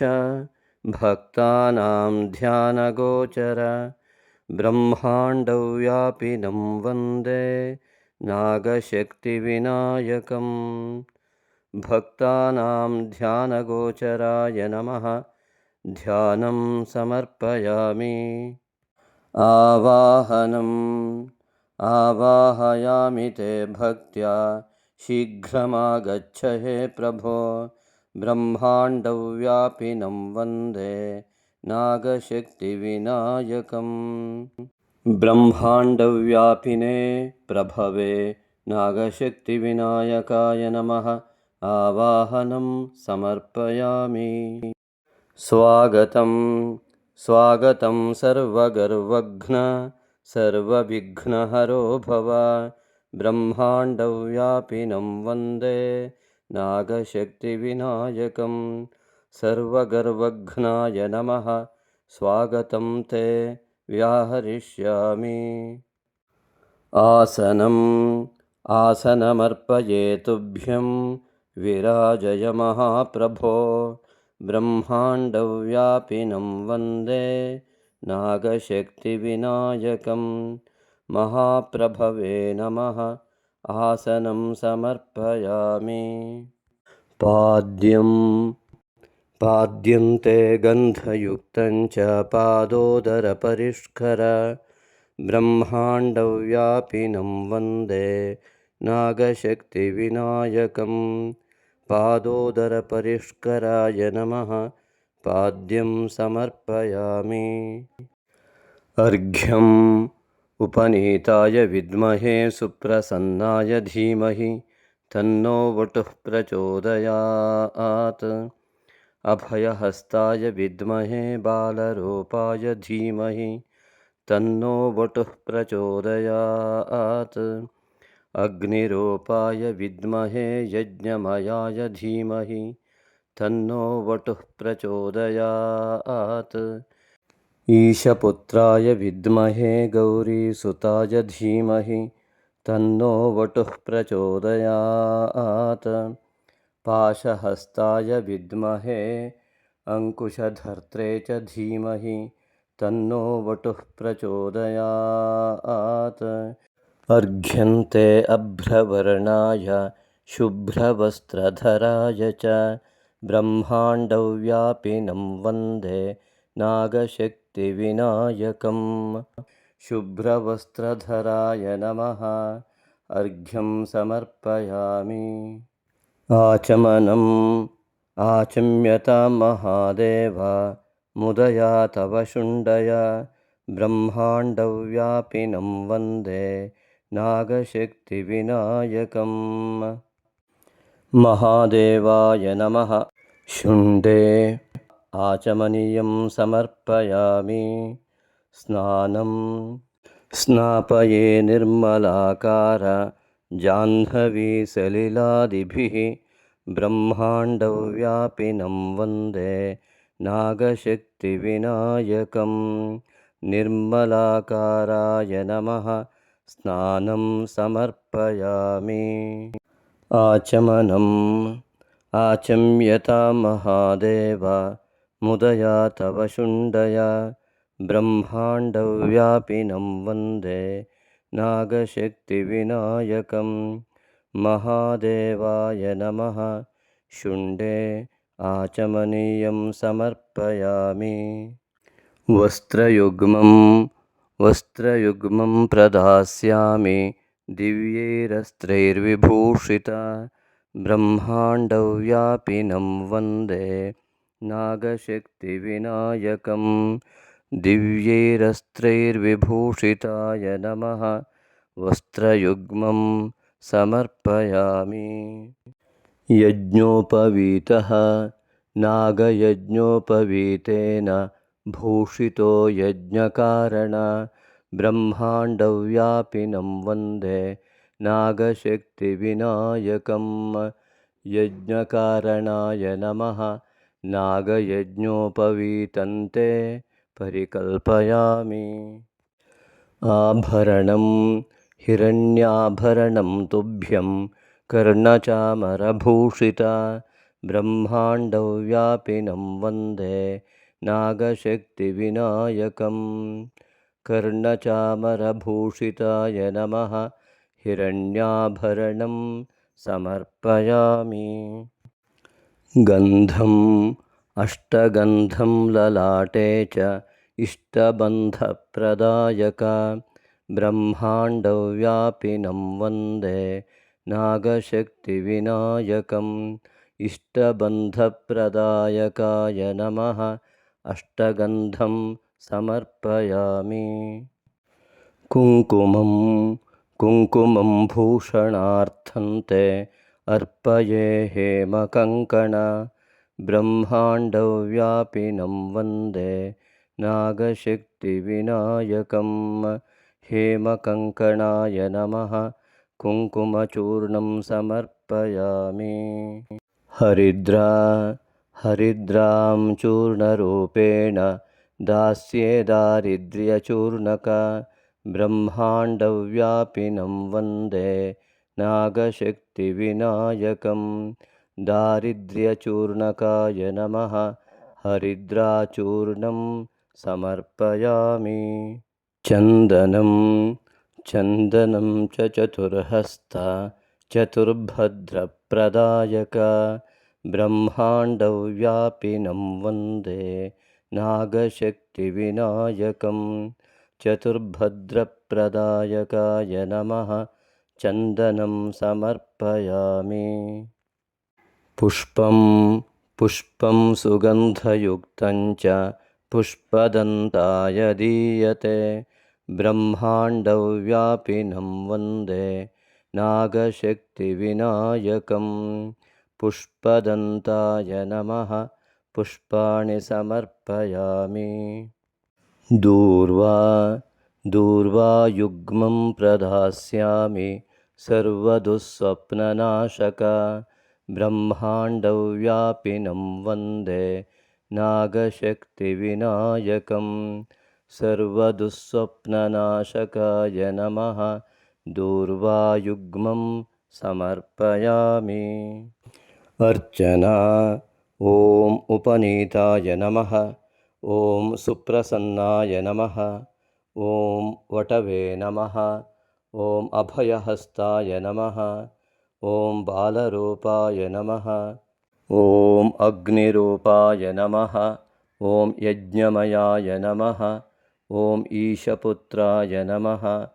भक्तानां ध्यानगोचर ब्रह्माण्डव्यापिनं वन्दे नागशक्तिविनायकम् भक्तानां ध्यानगोचराय नमः ध्यानं समर्पयामि आवाहयामि ते भक्त्या शीघ्रमागच्छ हे प्रभो ब्रह्माण्डव्यापिनं वन्दे नागशक्तिविनायकम् ब्रह्माण्डव्यापिने प्रभवे नागशक्तिविनायकाय नमः आवाहनं समर्पयामि स्वागतं स्वागतं सर्वगर्वघ्न सर्वविघ्नहरो भव ब्रह्माण्डव्यापिनं वन्दे नागशक्तिविनायकं सर्वगर्वघ्नाय नमः स्वागतं ते व्याहरिष्यामि आसनमर्पये तुभ्यं विराजय महाप्रभो ब्रह्माण्डव्यापिनं वन्दे नागशक्तिविनायकं महाप्रभवे नमः आसनं समर्पयामि पाद्यं ते गन्धयुक्तं च पादोदरपरिष्कर ब्रह्माण्डव्यापिनं वन्दे नागशक्तिविनायकं पादोदरपरिष्कराय नमः पाद्यं समर्पयामि अर्घ्यम् उपनीताय विद्महे सुप्रसन्नाय धीमहि तन्नो वटुः प्रचोदयात् अभयहस्ताय विद्महे बालरूपाय धीमहि तन्नो वटुः प्रचोदयात् अग्निरूपाय विद्महे यज्ञमयाय धीमहि तन्नो वटुः प्रचोदयात् ईशपुत्राय विद्महे गौरीसुताय धीमहि तन्नो वटुः प्रचोदयात् पाशहस्ताय विद्महे अंकुशधर्त्रे च धीमहि तन्नो वटुः प्रचोदयात् अर्घ्यन्ते अभ्रवर्णाय शुभ्रवस्त्रधराय च ब्रह्माण्डव्यापिनं वन्दे नागशक्तिविनायकं शुभ्रवस्त्रधराय नमः अर्घ्यं समर्पयामि आचम्यता महादेव मुदया तव शुण्डय ब्रह्माण्डव्यापिनं वन्दे नागशक्तिविनायकं महादेवाय नमः शुण्डे आचमनीयं समर्पयामि स्नापये निर्मलाकार जाह्नवीसलिलादिभिः ब्रह्माण्डव्यापिनं वन्दे नागशक्तिविनायकं निर्मलाकाराय नमः स्नानं समर्पयामि आचम्यता महादेव मुदया तव शुण्डय ब्रह्माण्डव्यापिनं वन्दे नागशक्तिविनायकं महादेवाय नमः शुण्डे आचमनीयं समर्पयामि वस्त्रयुग्मं प्रदास्यामि दिव्यैरस्त्रैर्विभूषिता ब्रह्माण्डव्यापिनं वन्दे नागशक्तिविनायकं दिव्यैरस्त्रैर्विभूषिताय नमः वस्त्रयुग्मं समर्पयामि। यज्ञोपवीतः नागयज्ञोपवीतेन भूषितो यज्ञकारण ब्रह्माण्डव्यापिनं वन्दे नागशक्तिविनायकम्। यज्ञकारणाय नमः नागयज्ञोपवीतन्ते परिकल्पयामि। आभरणं हिरण्याभरणं तुभ्यं कर्णचामरभूषिता ब्रह्माण्डव्यापिनं वन्दे नागशक्तिविनायकम्। कर्णचामरभूषिताय नमः हिरण्याभरणं समर्पयामि। गन्धम् अष्टगन्धं ललाटे च इष्टबन्धप्रदायक ब्रह्माण्डव्यापिनं वन्दे नागशक्तिविनायकम्। इष्टबन्धप्रदायकाय नमः अष्टगन्धं समर्पयामि। कुङ्कुमं भूषणार्थं ते अर्पये हेमकङ्कण ब्रह्माण्डव्यापिनं वन्दे नागशक्तिविनायकम्। हेमकङ्कणाय नमः कुङ्कुमचूर्णं समर्पयामि। हरिद्रां चूर्णरूपेण दास्ये दारिद्र्यचूर्णक ब्रह्माण्डव्यापिनं वन्दे नागशक्तिविनायकम्। दारिद्र्यचूर्णकाय नमः हरिद्राचूर्णं समर्पयामि। चन्दनं च चतुर्हस्ता चतुर्भद्रप्रदायक ब्रह्माण्डव्यापिनं वन्दे नागशक्तिविनायकम्। चतुर्भद्रप्रदायकाय नमः चन्दनं समर्पयामि। पुष्पं सुगन्धयुक्तं च पुष्पदन्ताय दीयते ब्रह्माण्डव्यापिनं वन्दे नागशक्तिविनायकम्। पुष्पदन्ताय नमः पुष्पाणि समर्पयामि। दूर्वायुग्मं प्रदास्यामि सर्वदुःस्वप्ननाशक ब्रह्माण्डव्यापिनं वन्दे नागशक्तिविनायकम्। सर्वदुःस्वप्ननाशकाय नमः दूर्वायुग्मं समर्पयामि। अर्चना ॐ उपनीताय नमः ॐ सुप्रसन्नाय नमः ॐ वटवे नमः ॐ अभयहस्ताय नमः ॐ बालरूपाय नमः ॐ अग्निरूपाय नमः ॐ यज्ञमयाय नमः ॐ ईशपुत्राय नमः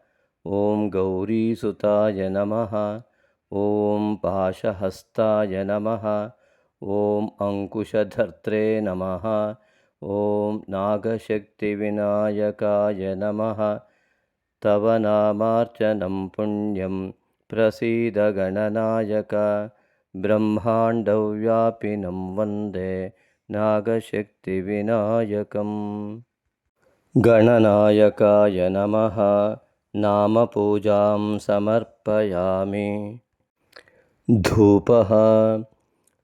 ॐ गौरीसुताय नमः ॐ पाशहस्ताय नमः ॐ अङ्कुशधर्त्रे नमः ॐ नागशक्तिविनायकाय नमः। तव नामार्चनं पुण्यं प्रसीद गणनायक ब्रह्माण्डव्यापिनं वन्दे नागशक्तिविनायकम्। गणनायकाय नमः नामपूजां समर्पयामि।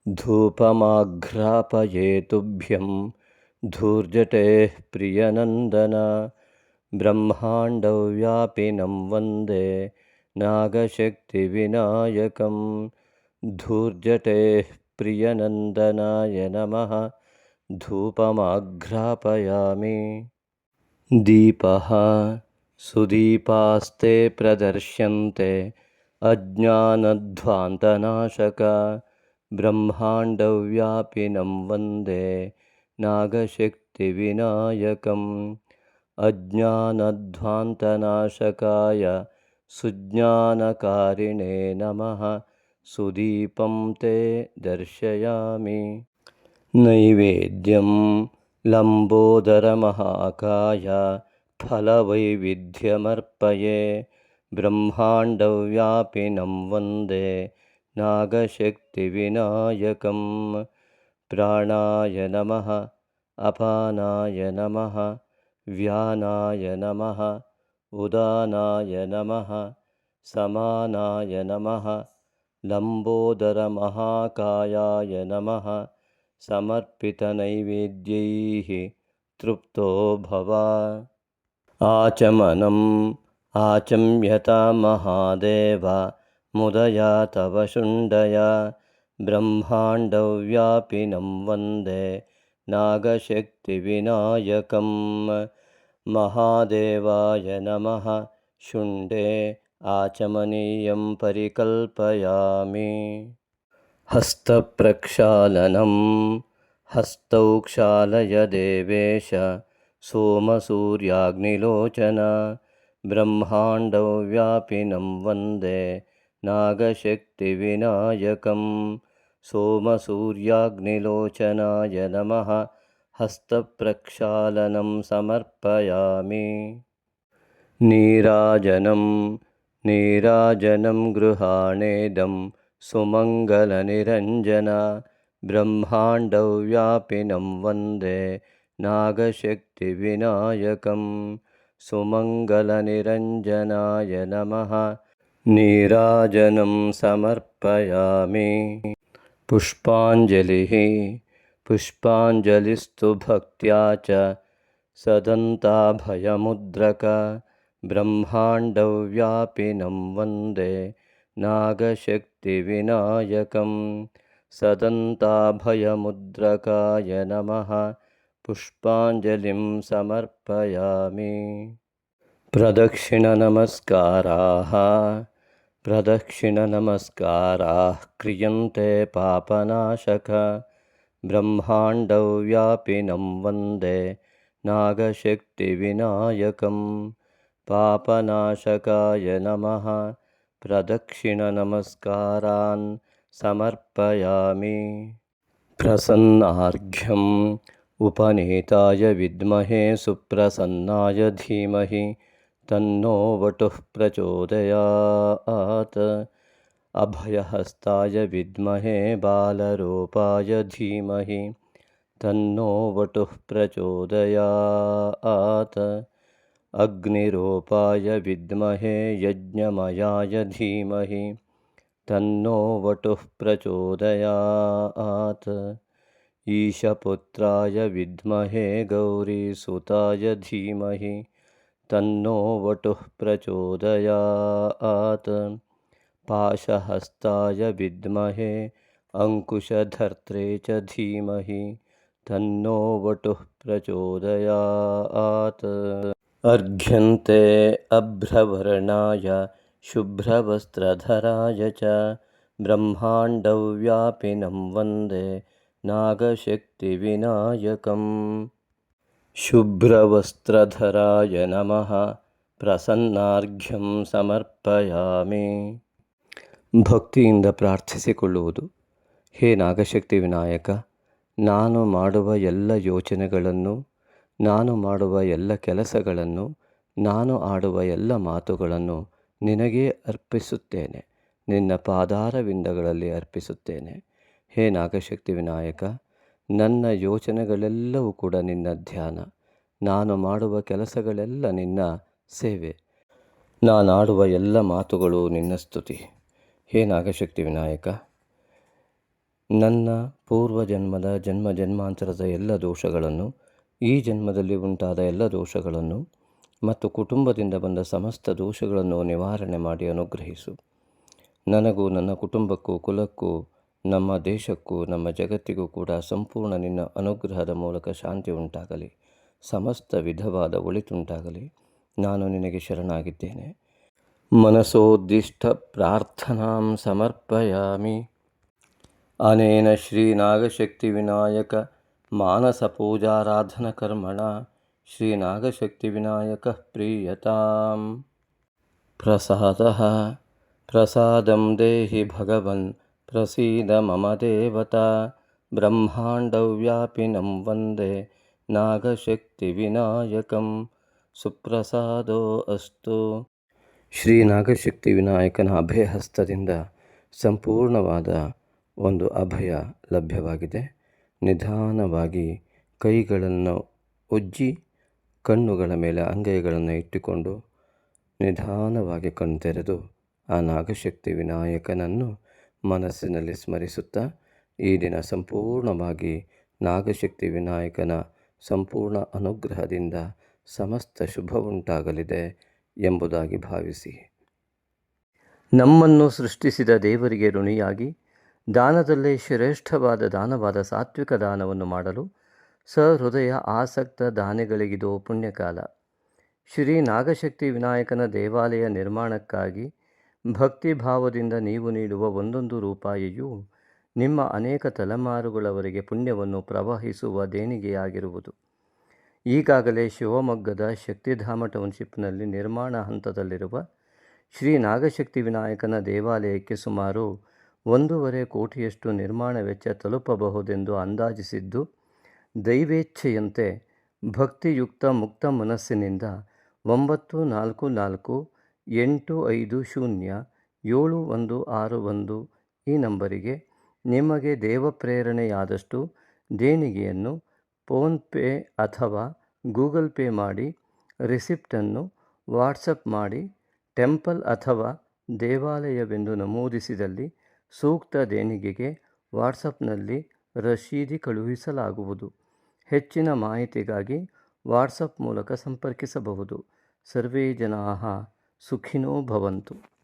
धूपमाघ्रापये तुभ्यं धूर्जटेः प्रियनन्दन ब्रह्माण्डव्यापिनं वन्दे नागशक्तिविनायकम्। धूर्जटेः प्रियनन्दनाय नमः धूपमाघ्रापयामि। सुदीपास्ते प्रदर्श्यन्ते अज्ञानध्वान्तनाशक ब्रह्माण्डव्यापिनं वन्दे नागशक्तिविनायकम्। अज्ञानध्वान्तनाशकाय सुज्ञानकारिणे नमः सुदीपं ते दर्शयामि। ನೈವೇದ್ಯಂ ಲಂಬೋದರಮಹಾಕಾಯ ಫಲವೈವಿಧ್ಯವರ್ಪಯೇ ಬ್ರಹ್ಮಾಂಡವ್ಯಾಪಿನಂ ವಂದೇ ನಾಗಶಕ್ತಿವಿನಾಯಕಂ. ಪ್ರಾಣಾಯ ನಮಃ, ಅಪಾನಾಯ ನಮಃ, ವ್ಯಾನಾಯ ನಮಃ, ಉದಾನಾಯ ನಮಃ, ಸಮಾನಾಯ ನಮಃ, ಲಂಬೋದರಮಹಾಕಾಯಾಯ ನಮಃ. ಸಮರ್ಪಿತನೈವೇದ್ಯೈಃ ತೃಪ್ತೋ ಭವ. ಆಚಮನಂ ಆಚಮ್ಯತ ಮಹಾದೇವ ಮುದಯಾ ತವ ಶುಂಡಯ ಬ್ರಹ್ಮಾಂಡವ್ಯಾಪಿನಂ ವಂದೇ ನಾಗಶಕ್ತಿವಿನಾಯಕಂ. ಮಹಾದೇವಾಯ ನಮಃ. ಶುಂಡೇ ಆಚಮನೀಯಂ ಪರಿಕಲ್ಪಯಾಮಿ. ಹಸ್ತಪ್ರಕ್ಷಾಲನಂ ಹಸ್ತೌ ಕ್ಷಾಲಯ ದೇವೇಶ ಸೋಮಸೂರ್ಯಾಗ್ನಿಲೋಚನ ಬ್ರಹ್ಮಾಂಡವ್ಯಾಪಿನಂ ವಂದೇ ನಾಗಶಕ್ತಿವಿನಾಯಕಂ. ಸೋಮಸೂರ್ಯಾಗ್ನಿಲೋಚನಾಯ ನಮಃ. ಹಸ್ತಪ್ರಕ್ಷಾಲನಂ ಸಮರ್ಪಯಾಮಿ. ನೀರಾಜನಂ ನೀರಾಜನಂ ಗೃಹಾಣೇದಂ ಸುಮಂಗಲನಿರಂಜನ ಬ್ರಹ್ಮಾಂಡವ್ಯಾಪಿನಂ ವಂದೇ ನಾಗಶಕ್ತಿವಿನಾಯಕಂ. ಸುಮಂಗಲನಿರಂಜನಾಯ ನಮಃ. ನೀರಾಜನಂ ಸಮರ್ಪಯಾಮಿ. ಪುಷ್ಪಾಂಜಲಿಃ ಪುಷ್ಪಾಂಜಲಿಸ್ತು ಭಕ್ತ್ಯಾ ಚ ಸದಂತಾಭಯಮುದ್ರಕ ಬ್ರಹ್ಮಾಂಡವ್ಯಾಪಿನಂ ವಂದೇ ನಾಗಶಕ್ತಿವಿನಾಯಕಂ. ಸದಂತಾಭಯಮುದ್ರಕಾಯ ನಮಃ. ಪುಷ್ಪಾಂಜಲಿಂ ಸಮರ್ಪಯಾಮಿ. ಪ್ರದಕ್ಷಿಣನಮಸ್ಕಾರಾಃ ಪ್ರದಕ್ಷಿಣನಮಸ್ಕಾರಾಃ ಕ್ರಿಯಂತೆ ಪಾಪನಾಶಕ ಬ್ರಹ್ಮಾಂಡವ್ಯಾಪಿನಂ ವಂದೇ ನಾಗಶಕ್ತಿವಿನಾಯಕಂ. ಪಾಪನಾಶಕಾಯ ನಮಃ. ಪ್ರದಕ್ಷಿಣನಮಸ್ಕಾರಾನ್ ಸಮರ್ಪಯಾಮಿ. ಪ್ರಸನ್ನಾರ್ಘ್ಯಂ ಉಪನೇತಾಯ ವಿದ್ಮಹೇ ಸುಪ್ರಸನ್ನಾಯ ಧೀಮಹಿ ತನ್ನೋ ವಟುಃ ಪ್ರಚೋದಯಾತ್. ಅಭಯಹಸ್ತಾಯ ವಿದ್ಮಹೇ ಬಾಲರೂಪಾಯ ಧೀಮಹಿ ತನ್ನೋ ವಟುಃ ಪ್ರಚೋದಯಾತ್. ಅಗ್ನಿರೂಪಾಯ ವಿದ್ಮಹೇ ಯಜ್ಞಮಯಾಯ ಧೀಮಹಿ ತನ್ನೋ ವಟುಃ ಪ್ರಚೋದಯಾತ್. ಈಶಪುತ್ರಾಯ ವಿದ್ಮಹೇ ಗೌರೀಸುತಾಯ ಧೀಮಹಿ ತನ್ನೋ ವಟುಃ ಪ್ರಚೋದಯಾತ್. ಪಾಶಹಸ್ತಾಯ ವಿದ್ಮಹೇ ಅಂಕುಶಧರ್ತ್ರೇ ಚ ಧೀಮಹಿ ತನ್ನೋ ವಟುಃ ಪ್ರಚೋದಯಾತ್. ಅರ್ಘ್ಯಂತೆ ಅಭ್ರವರ್ಣಾಯ ಶುಭ್ರವಸ್ತ್ರಧರಾಯ ಚ ಬ್ರಹ್ಮಾಂಡವ್ಯಾಪಿನಂ ವಂದೇ ನಾಗಶಕ್ತಿವಿನಾಯಕಂ. ಶುಭ್ರವಸ್ತ್ರಧರಾಯ ನಮಃ. ಪ್ರಸನ್ನಾರ್ಘ್ಯಂ ಸಮರ್ಪಯಾಮಿ. ಭಕ್ತಿಯಿಂದ ಪ್ರಾರ್ಥಿಸಿಕೊಳ್ಳುವುದು. ಹೇ ನಾಗಶಕ್ತಿ ವಿನಾಯಕ, ನಾನು ಮಾಡುವ ಎಲ್ಲ ಯೋಚನೆಗಳನ್ನು, ನಾನು ಮಾಡುವ ಎಲ್ಲ ಕೆಲಸಗಳನ್ನು, ನಾನು ಆಡುವ ಎಲ್ಲ ಮಾತುಗಳನ್ನು ನಿನಗೇ ಅರ್ಪಿಸುತ್ತೇನೆ. ನಿನ್ನ ಪಾದಾರವಿಂದಗಳಲ್ಲಿ ಅರ್ಪಿಸುತ್ತೇನೆ. ಹೇ ನಾಗಶಕ್ತಿ ವಿನಾಯಕ, ನನ್ನ ಯೋಚನೆಗಳೆಲ್ಲವೂ ಕೂಡ ನಿನ್ನ ಧ್ಯಾನ, ನಾನು ಮಾಡುವ ಕೆಲಸಗಳೆಲ್ಲ ನಿನ್ನ ಸೇವೆ, ನಾನಾಡುವ ಎಲ್ಲ ಮಾತುಗಳು ನಿನ್ನ ಸ್ತುತಿ. ಹೇ ನಾಗಶಕ್ತಿ ವಿನಾಯಕ, ನನ್ನ ಪೂರ್ವಜನ್ಮದ ಜನ್ಮಾಂತರದ ಎಲ್ಲ ದೋಷಗಳನ್ನು, ಈ ಜನ್ಮದಲ್ಲಿ ಉಂಟಾದ ಎಲ್ಲ ದೋಷಗಳನ್ನು ಮತ್ತು ಕುಟುಂಬದಿಂದ ಬಂದ ಸಮಸ್ತ ದೋಷಗಳನ್ನು ನಿವಾರಣೆ ಮಾಡಿ ಅನುಗ್ರಹಿಸು. ನನಗೂ ನನ್ನ ಕುಟುಂಬಕ್ಕೂ ಕುಲಕ್ಕೂ ನಮ್ಮ ದೇಶಕ್ಕೂ ನಮ್ಮ ಜಗತ್ತಿಗೂ ಕೂಡ ಸಂಪೂರ್ಣ ನಿನ್ನ ಅನುಗ್ರಹದ ಮೂಲಕ ಶಾಂತಿ ಉಂಟಾಗಲಿ, ಸಮಸ್ತ ವಿಧವಾದ ಒಳಿತುಂಟಾಗಲಿ. ನಾನು ನಿನಗೆ ಶರಣಾಗಿದ್ದೇನೆ. ಮನಸೋದ್ದಿಷ್ಟ ಪ್ರಾರ್ಥನಾಂ ಸಮರ್ಪಯಾಮಿ. ಅನೇನ ಶ್ರೀ ನಾಗಶಕ್ತಿ ವಿನಾಯಕ ಮಾನಸ ಪೂಜಾರಾಧನ ಕರ್ಮಣ ಶ್ರೀ ನಾಗಶಕ್ತಿ ವಿನಾಯಕ ಪ್ರೀಯತಾಂ. ಪ್ರಸಾದಂ ದೇಹಿ ಭಗವನ್ ಪ್ರಸೀದ ಮಮ ದೇವತಾ. ಬ್ರಹ್ಮಾಂಡವ್ಯಾಪಿನಂ ವಂದೇ ನಾಗಶಕ್ತಿವಿನಾಯಕಂ ಸುಪ್ರಸಾದೋ ಅಸ್ತು. ಶ್ರೀ ನಾಗಶಕ್ತಿ ವಿನಾಯಕನ ಅಭಯ ಹಸ್ತದಿಂದ ಸಂಪೂರ್ಣವಾದ ಒಂದು ಅಭಯ ಲಭ್ಯವಾಗಿದೆ. ನಿಧಾನವಾಗಿ ಕೈಗಳನ್ನು ಉಜ್ಜಿ ಕಣ್ಣುಗಳ ಮೇಲೆ ಅಂಗೈಗಳನ್ನು ಇಟ್ಟುಕೊಂಡು ನಿಧಾನವಾಗಿ ಕಣ್ತೆರೆದು ಆ ನಾಗಶಕ್ತಿ ವಿನಾಯಕನನ್ನು ಮನಸ್ಸಿನಲ್ಲಿ ಸ್ಮರಿಸುತ್ತಾ ಈ ದಿನ ಸಂಪೂರ್ಣವಾಗಿ ನಾಗಶಕ್ತಿ ವಿನಾಯಕನ ಸಂಪೂರ್ಣ ಅನುಗ್ರಹದಿಂದ ಸಮಸ್ತ ಶುಭವುಂಟಾಗಲಿದೆ ಎಂಬುದಾಗಿ ಭಾವಿಸಿ. ನಮ್ಮನ್ನು ಸೃಷ್ಟಿಸಿದ ದೇವರಿಗೆ ಋಣಿಯಾಗಿ ದಾನದಲ್ಲೇ ಶ್ರೇಷ್ಠವಾದ ದಾನವಾದ ಸಾತ್ವಿಕ ದಾನವನ್ನು ಮಾಡಲು ಸಹೃದಯ ಆಸಕ್ತ ದಾನಿಗಳಿಗಿದೋ ಪುಣ್ಯಕಾಲ. ಶ್ರೀ ನಾಗಶಕ್ತಿ ವಿನಾಯಕನ ದೇವಾಲಯ ನಿರ್ಮಾಣಕ್ಕಾಗಿ ಭಕ್ತಿಭಾವದಿಂದ ನೀವು ನೀಡುವ ಒಂದೊಂದು ರೂಪಾಯಿಯೂ ನಿಮ್ಮ ಅನೇಕ ತಲೆಮಾರುಗಳವರೆಗೆ ಪುಣ್ಯವನ್ನು ಪ್ರವಹಿಸುವ ದೇಣಿಗೆಯಾಗಿರುವುದು. ಈಗಾಗಲೇ ಶಿವಮೊಗ್ಗದ ಶಕ್ತಿಧಾಮ ಟೌನ್ಶಿಪ್ನಲ್ಲಿ ನಿರ್ಮಾಣ ಹಂತದಲ್ಲಿರುವ ಶ್ರೀ ನಾಗಶಕ್ತಿ ವಿನಾಯಕನ ದೇವಾಲಯಕ್ಕೆ ಸುಮಾರು 1.5 ಕೋಟಿಯಷ್ಟು ನಿರ್ಮಾಣ ವೆಚ್ಚ ತಲುಪಬಹುದೆಂದು ಅಂದಾಜಿಸಿದ್ದು, ದೈವೇಚ್ಛೆಯಂತೆ ಭಕ್ತಿಯುಕ್ತ ಮುಕ್ತ ಮನಸ್ಸಿನಿಂದ 9448507161 ಈ ನಂಬರಿಗೆ ನಿಮಗೆ ದೇವಪ್ರೇರಣೆಯಾದಷ್ಟು ದೇಣಿಗೆಯನ್ನು ಫೋನ್ಪೇ ಅಥವಾ ಗೂಗಲ್ ಪೇ ಮಾಡಿ ರಿಸಿಪ್ಟನ್ನು ವಾಟ್ಸಪ್ ಮಾಡಿ ಟೆಂಪಲ್ ಅಥವಾ ದೇವಾಲಯವೆಂದು ನಮೂದಿಸಿದಲ್ಲಿ ಸೂಕ್ತ ದೇಣಿಗೆಗೆ ವಾಟ್ಸಪ್ನಲ್ಲಿ ರಶೀದಿ ಕಳುಹಿಸಲಾಗುವುದು. ಹೆಚ್ಚಿನ ಮಾಹಿತಿಗಾಗಿ ವಾಟ್ಸಪ್ ಮೂಲಕ ಸಂಪರ್ಕಿಸಬಹುದು. ಸರ್ವೇ ಜನಾಃ ಸುಖಿನೋ ಭವಂತು.